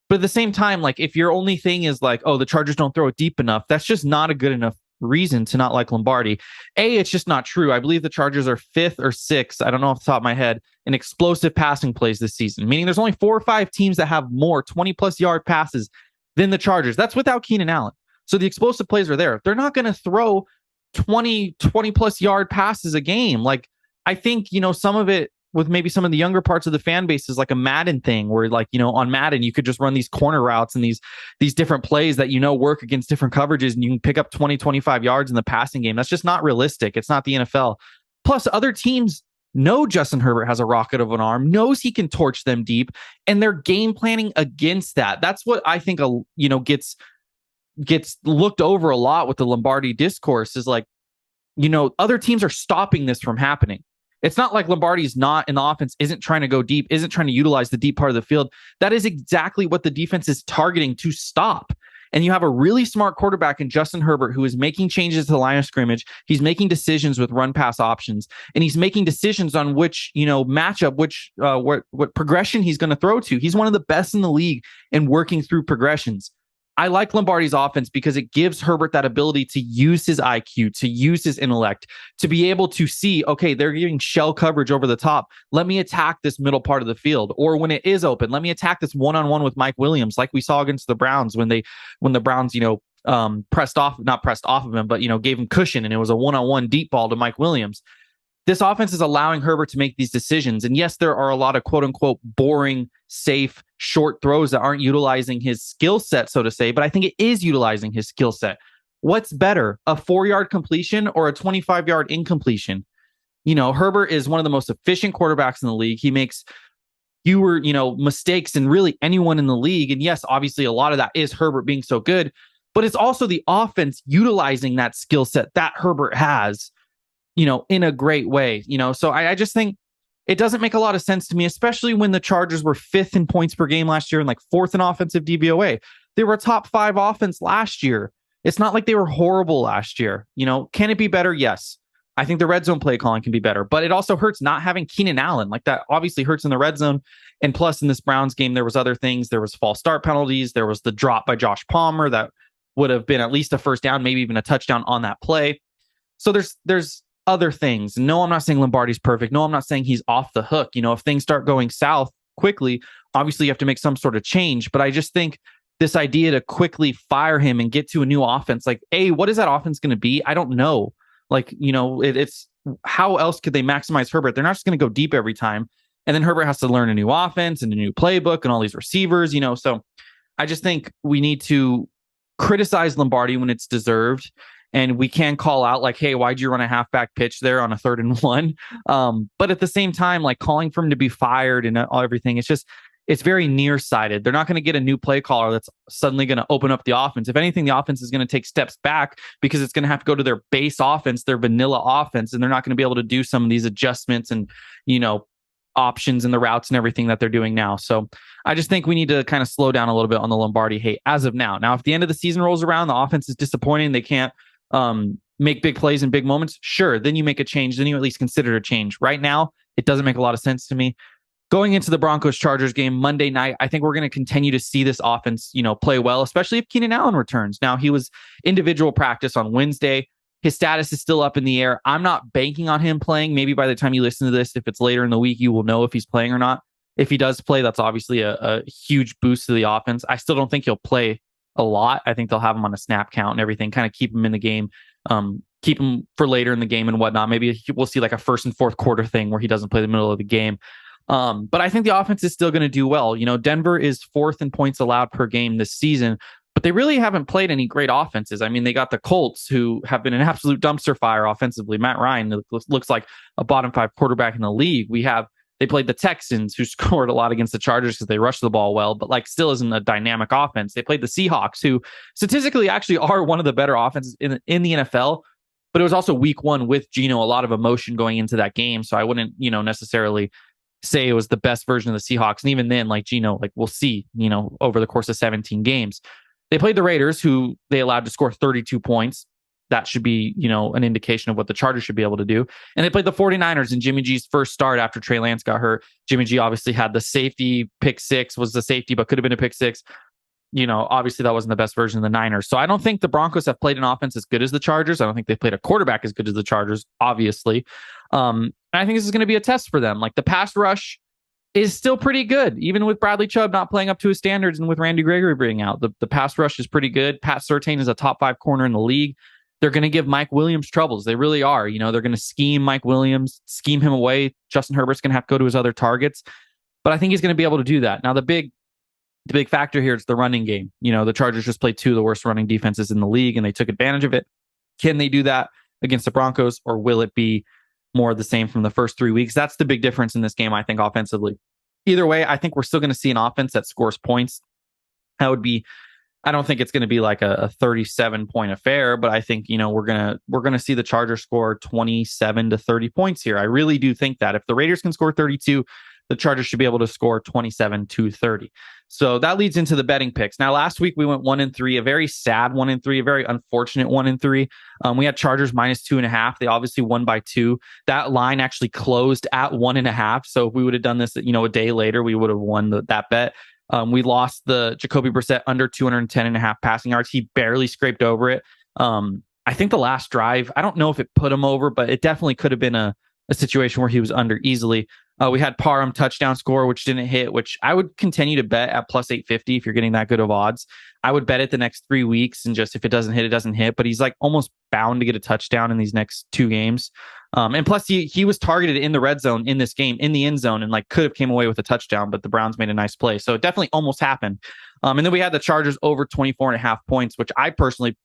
But at the same time, like if your only thing is like, oh, the Chargers don't throw it deep enough, that's just not a good enough reason to not like Lombardi. It's just not true. I believe the Chargers are 5th or 6th, I don't know off the top of my head, in explosive passing plays this season, meaning there's only 4 or 5 teams that have more 20-plus yard passes than the Chargers. That's without Keenan Allen. So the explosive plays are there. They're not going to throw 20-plus yard passes a game. Like, I think, some of it with maybe some of the younger parts of the fan base is like a Madden thing where like, on Madden, you could just run these corner routes and these different plays that, work against different coverages and you can pick up 20, 25 yards in the passing game. That's just not realistic. It's not the NFL. Plus other teams know Justin Herbert has a rocket of an arm, knows he can torch them deep, and they're game planning against that. That's what I think, gets looked over a lot with the Lombardi discourse is like, other teams are stopping this from happening. It's not like Lombardi's not in the offense, isn't trying to go deep, isn't trying to utilize the deep part of the field. That is exactly what the defense is targeting to stop. And you have a really smart quarterback in Justin Herbert who is making changes to the line of scrimmage. He's making decisions with run pass options, and he's making decisions on which, matchup, what progression he's going to throw to. He's one of the best in the league in working through progressions. I like Lombardi's offense because it gives Herbert that ability to use his IQ, to use his intellect, to be able to see, okay, they're giving shell coverage over the top. Let me attack this middle part of the field. Or when it is open, let me attack this one-on-one with Mike Williams, like we saw against the Browns when the Browns, not pressed off of him, but, gave him cushion, and it was a one-on-one deep ball to Mike Williams. This offense is allowing Herbert to make these decisions. And yes, there are a lot of quote unquote boring, safe, short throws that aren't utilizing his skill set, so to say, but I think it is utilizing his skill set. What's better, a 4-yard completion or a 25-yard incompletion? Herbert is one of the most efficient quarterbacks in the league. He makes fewer, mistakes than really anyone in the league. And yes, obviously a lot of that is Herbert being so good, but it's also the offense utilizing that skill set that Herbert has, in a great way, so I just think it doesn't make a lot of sense to me, especially when the Chargers were 5th in points per game last year and like 4th in offensive DVOA. They were a top 5 offense last year. It's not like they were horrible last year. Can it be better? Yes. I think the red zone play calling can be better, but it also hurts not having Keenan Allen. Like that obviously hurts in the red zone. And plus in this Browns game, there was other things. There was false start penalties. There was the drop by Josh Palmer that would have been at least a first down, maybe even a touchdown on that play. So there's other things. No, I'm not saying Lombardi's perfect. No, I'm not saying he's off the hook. If things start going south quickly, obviously you have to make some sort of change. But I just think this idea to quickly fire him and get to a new offense, like, what is that offense going to be? I don't know. Like, it's how else could they maximize Herbert? They're not just going to go deep every time. And then Herbert has to learn a new offense and a new playbook and all these receivers, So I just think we need to criticize Lombardi when it's deserved. And we can call out like, hey, why'd you run a halfback pitch there on a 3rd and 1? But at the same time, like calling for him to be fired and everything, it's very nearsighted. They're not going to get a new play caller that's suddenly going to open up the offense. If anything, the offense is going to take steps back because it's going to have to go to their base offense, their vanilla offense, and they're not going to be able to do some of these adjustments and, options and the routes and everything that they're doing now. So I just think we need to kind of slow down a little bit on the Lombardi hate as of now. Now, if the end of the season rolls around, the offense is disappointing, they can't make big plays in big moments, sure, then you make a change, then you at least consider a change. Right now, it doesn't make a lot of sense to me. Going into the Broncos-Chargers game Monday night, I think we're going to continue to see this offense, play well, especially if Keenan Allen returns. Now, he was individual practice on Wednesday. His status is still up in the air. I'm not banking on him playing. Maybe by the time you listen to this, if it's later in the week, you will know if he's playing or not. If he does play, that's obviously a huge boost to the offense. I still don't think he'll play a lot. I think they'll have him on a snap count and everything, kind of keep him in the game, keep him for later in the game and whatnot. Maybe we'll see like a first and fourth quarter thing where he doesn't play the middle of the game. But I think the offense is still going to do well. Denver is 4th in points allowed per game this season, but they really haven't played any great offenses. I mean, they got the Colts, who have been an absolute dumpster fire offensively. Matt Ryan looks like a bottom 5 quarterback in the league. They played the Texans, who scored a lot against the Chargers because they rushed the ball well, but like still isn't a dynamic offense. They played the Seahawks, who statistically actually are one of the better offenses in the NFL, but it was also week 1 with Geno, a lot of emotion going into that game. So I wouldn't, necessarily say it was the best version of the Seahawks. And even then, like Geno, like we'll see, over the course of 17 games. They played the Raiders, who they allowed to score 32 points. That should be, an indication of what the Chargers should be able to do. And they played the 49ers in Jimmy G's first start after Trey Lance got hurt. Jimmy G obviously had the safety. Pick 6 was the safety, but could have been a pick 6. Obviously that wasn't the best version of the Niners. So I don't think the Broncos have played an offense as good as the Chargers. I don't think they played a quarterback as good as the Chargers, obviously. And I think this is going to be a test for them. Like the pass rush is still pretty good, even with Bradley Chubb not playing up to his standards and with Randy Gregory being out. The pass rush is pretty good. Pat Surtain is a top 5 corner in the league. They're going to give Mike Williams troubles. They really are. They're going to scheme Mike Williams, scheme him away. Justin Herbert's going to have to go to his other targets. But I think he's going to be able to do that. Now, the big factor here is the running game. The Chargers just played 2 of the worst running defenses in the league, and they took advantage of it. Can they do that against the Broncos, or will it be more of the same from the first 3 weeks? That's the big difference in this game, I think, offensively. Either way, I think we're still going to see an offense that scores points. I don't think it's going to be like a 37-point affair, but I think, we're going to see the Chargers score 27 to 30 points here. I really do think that if the Raiders can score 32, the Chargers should be able to score 27 to 30. So that leads into the betting picks. Now, last week we went 1-3, a very sad 1-3, a very unfortunate 1-3. We had Chargers -2.5. They obviously won by 2. That line actually closed at 1.5. So if we would have done this, a day later, we would have won that bet. We lost the Jacoby Brissett under 210.5 passing yards. He barely scraped over it. I think the last drive, I don't know if it put him over, but it definitely could have been a situation where he was under easily. We had Parham touchdown score, which didn't hit, which I would continue to bet at plus 850 if you're getting that good of odds. I would bet it the next 3 weeks, and just if it doesn't hit, it doesn't hit. But he's like almost bound to get a touchdown in these next 2 games. And plus, he was targeted in the red zone in this game, in the end zone, and like could have came away with a touchdown, but the Browns made a nice play. So it definitely almost happened. And then we had the Chargers over 24.5 points, which I personally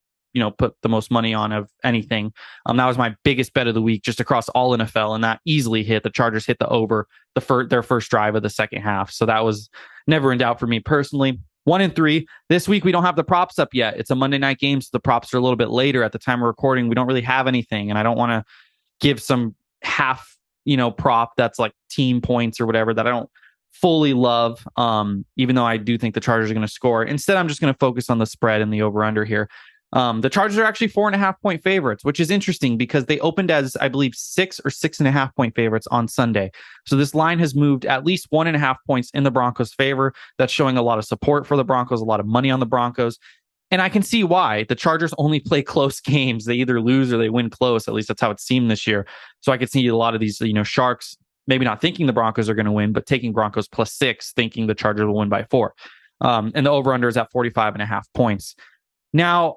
put the most money on of anything. That was my biggest bet of the week just across all NFL, and that easily hit. The Chargers hit the over their first drive of the second half. So that was never in doubt for me personally. 1-3. This week, we don't have the props up yet. It's a Monday night game, so the props are a little bit later at the time of recording. We don't really have anything, and I don't want to give some half, prop that's like team points or whatever that I don't fully love, even though I do think the Chargers are going to score. Instead, I'm just going to focus on the spread and the over-under here. The Chargers are actually 4.5-point favorites, which is interesting because they opened as, I believe, 6 or 6.5-point favorites on Sunday. So this line has moved at least 1.5 points in the Broncos' favor. That's showing a lot of support for the Broncos, a lot of money on the Broncos. And I can see why. The Chargers only play close games. They either lose or they win close. At least that's how it seemed this year. So I could see a lot of these, Sharks maybe not thinking the Broncos are going to win, but taking Broncos +6, thinking the Chargers will win by 4. And the over-under is at 45.5 points. Now,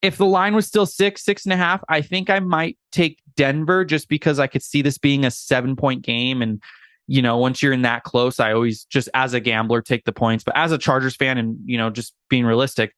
if the line was still 6.5, I think I might take Denver just because I could see this being a 7-point game. And, once you're in that close, I always just as a gambler take the points. But as a Chargers fan and, just being realistic,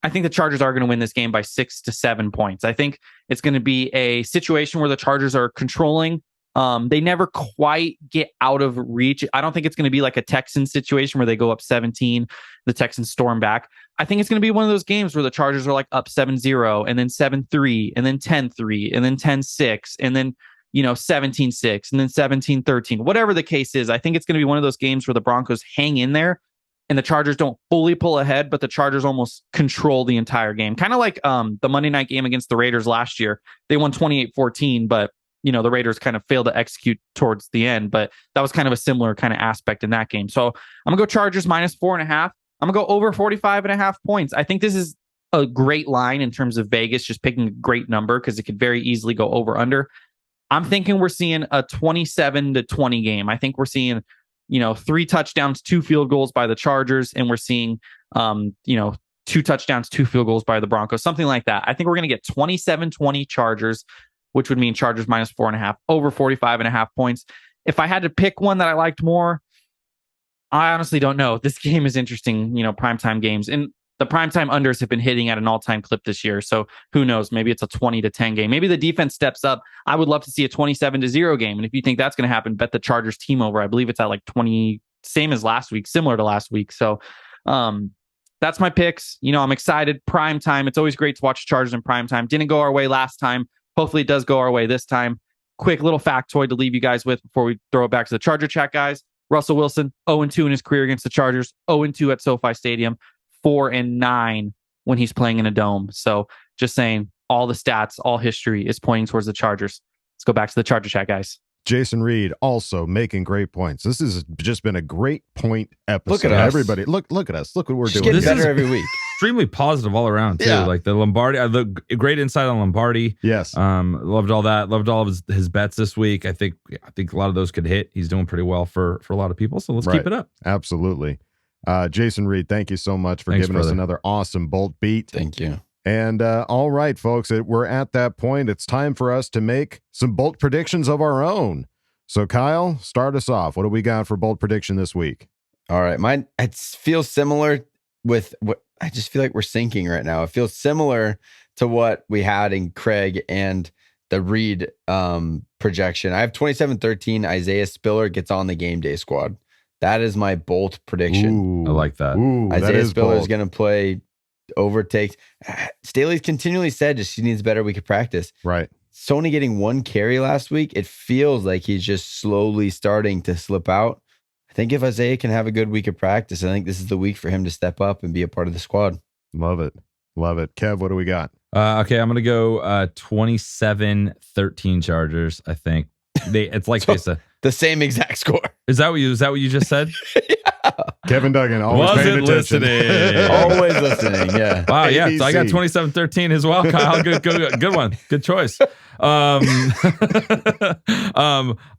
I think the Chargers are going to win this game by 6 to 7 points. I think it's going to be a situation where the Chargers are controlling. They never quite get out of reach. I don't think it's going to be like a Texans situation where they go up 17, the Texans storm back. I think it's going to be one of those games where the Chargers are like up 7-0 and then 7-3 and then 10-3 and then 10-6 and then, 17-6 and then 17-13, whatever the case is. I think it's going to be one of those games where the Broncos hang in there and the Chargers don't fully pull ahead, but the Chargers almost control the entire game. Kind of like the Monday night game against the Raiders last year. They won 28-14, but the Raiders kind of failed to execute towards the end, but that was kind of a similar kind of aspect in that game. So I'm going to go Chargers -4.5. I'm going to go over 45.5 points. I think this is a great line in terms of Vegas, just picking a great number because it could very easily go over under. I'm thinking we're seeing a 27-20 game. I think we're seeing, 3 touchdowns, 2 field goals by the Chargers, and we're seeing, 2 touchdowns, 2 field goals by the Broncos, something like that. I think we're going to get 27-20 Chargers, which would mean Chargers minus 4.5, over 45.5 points. If I had to pick one that I liked more, I honestly don't know. This game is interesting, primetime games. And the primetime unders have been hitting at an all-time clip this year. So who knows? Maybe it's a 20-10 game. Maybe the defense steps up. I would love to see a 27-0 game. And if you think that's going to happen, bet the Chargers team over. I believe it's at like 20, same as last week, similar to last week. So that's my picks. I'm excited. Primetime. It's always great to watch the Chargers in primetime. Didn't go our way last time. Hopefully it does go our way this time. Quick little factoid to leave you guys with before we throw it back to the Charger chat, guys. Russell Wilson, 0-2 in his career against the Chargers, 0-2 at SoFi Stadium, 4-9 when he's playing in a dome. So just saying, all the stats, all history is pointing towards the Chargers. Let's go back to the Charger chat, guys. Jason Reed also making great points. This has just been a great point episode. Look at us. Everybody, look at us. Look what we're doing. Getting better every week. Extremely positive all around too. Yeah. Like the Lombardi, the great insight on Lombardi. Yes. Loved all that. Loved all of his bets this week. I think a lot of those could hit. He's doing pretty well for a lot of people. So let's keep it up. Absolutely. Jason Reed, thank you so much for giving us another awesome Bolt beat. Thank you. And all right, folks, we're at that point. It's time for us to make some Bolt predictions of our own. So Kyle, start us off. What do we got for Bolt prediction this week? All right. Mine, it feels similar with what I just feel like we're syncing right now. It feels similar to what we had in Craig and the Reed projection. I have 27-13. Isaiah Spiller gets on the game day squad. That is my Bolt prediction. Ooh, I like that. Ooh, Isaiah Spiller is going to play overtakes. Staley's continually said just he needs a better week of practice. Right. Sony getting 1 carry last week. It feels like he's just slowly starting to slip out. I think if Isaiah can have a good week of practice, I think this is the week for him to step up and be a part of the squad. Love it. Love it. Kev, what do we got? Okay, I'm going to go 27-13 Chargers, I think. It's like so, the same exact score. Is that what you just said? Yeah. Kevin Duggan always paying attention. Always listening. Yeah. Wow. Yeah. So I got 27-13 as well. Kyle, good one. Good choice. I'm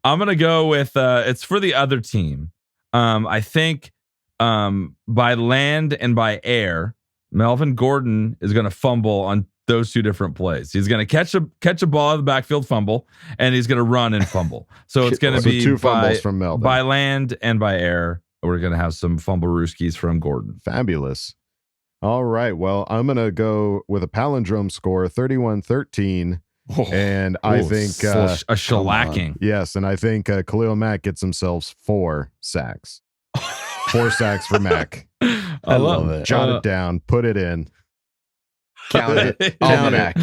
gonna go with it's for the other team. I think by land and by air, Melvin Gordon is gonna fumble on those 2 different plays. He's going to catch a ball out of the backfield, fumble, and he's going to run and fumble. So it's going to be 2 fumbles from Melvin. By land and by air. We're going to have some fumble rooskies from Gordon. Fabulous. All right. Well, I'm going to go with a palindrome score, 31-13. And I think a shellacking. Yes, and I think Khalil Mack gets themselves 4 sacks. 4 sacks for Mack. I love it. Jot it down. Put it in. Count it. Count it.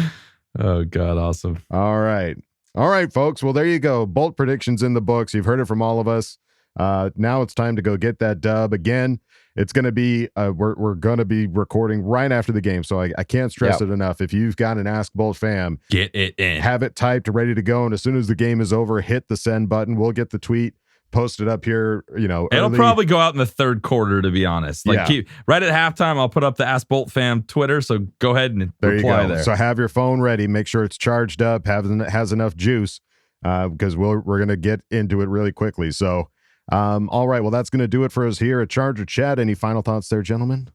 Oh, God. Awesome. All right. All right, folks. Well, there you go. Bolt predictions in the books. You've heard it from all of us. Now it's time to go get that dub. Again, it's going to be, we're going to be recording right after the game. So I can't stress it enough. If you've got an Ask Bolt fam, get it in. Have it typed, ready to go. And as soon as the game is over, hit the send button. We'll get the tweet posted up here, It'll early. probably go out in the 3rd quarter, to be honest. Keep right at halftime. I'll put up the Ask Bolt fam Twitter. So go ahead and reply there. So have your phone ready. Make sure it's charged up, has enough juice, because we're going to get into it really quickly. So, all right. Well, that's going to do it for us here at Charger Chat. Any final thoughts there, gentlemen?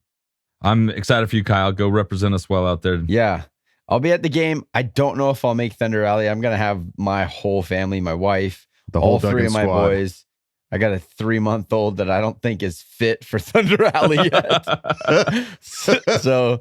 I'm excited for you, Kyle. Go represent us well out there. Yeah. I'll be at the game. I don't know if I'll make Thunder Rally. I'm going to have my whole family, my wife, all 3 of my boys. I got a 3-month-old that I don't think is fit for Thunder Rally yet. So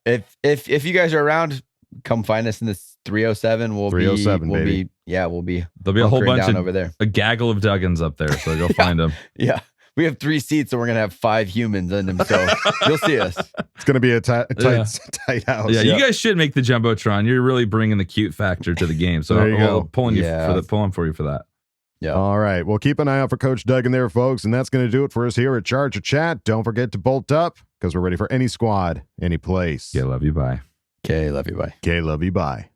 if you guys are around, come find us in this 307. We'll be there'll be a whole bunch of over there. A gaggle of Duggins up there. So go find them. Yeah. We have 3 seats, and we're going to have 5 humans in them. So you'll see us. It's going to be a tight house. Yeah, you guys should make the Jumbotron. You're really bringing the cute factor to the game. So I'll pulling for you for that. Yeah. All right. Well, keep an eye out for Coach Duggan there, folks. And that's going to do it for us here at Charger Chat. Don't forget to bolt up because we're ready for any squad, any place. Okay, love you. Bye. Okay, love you. Bye. Okay, love you. Bye.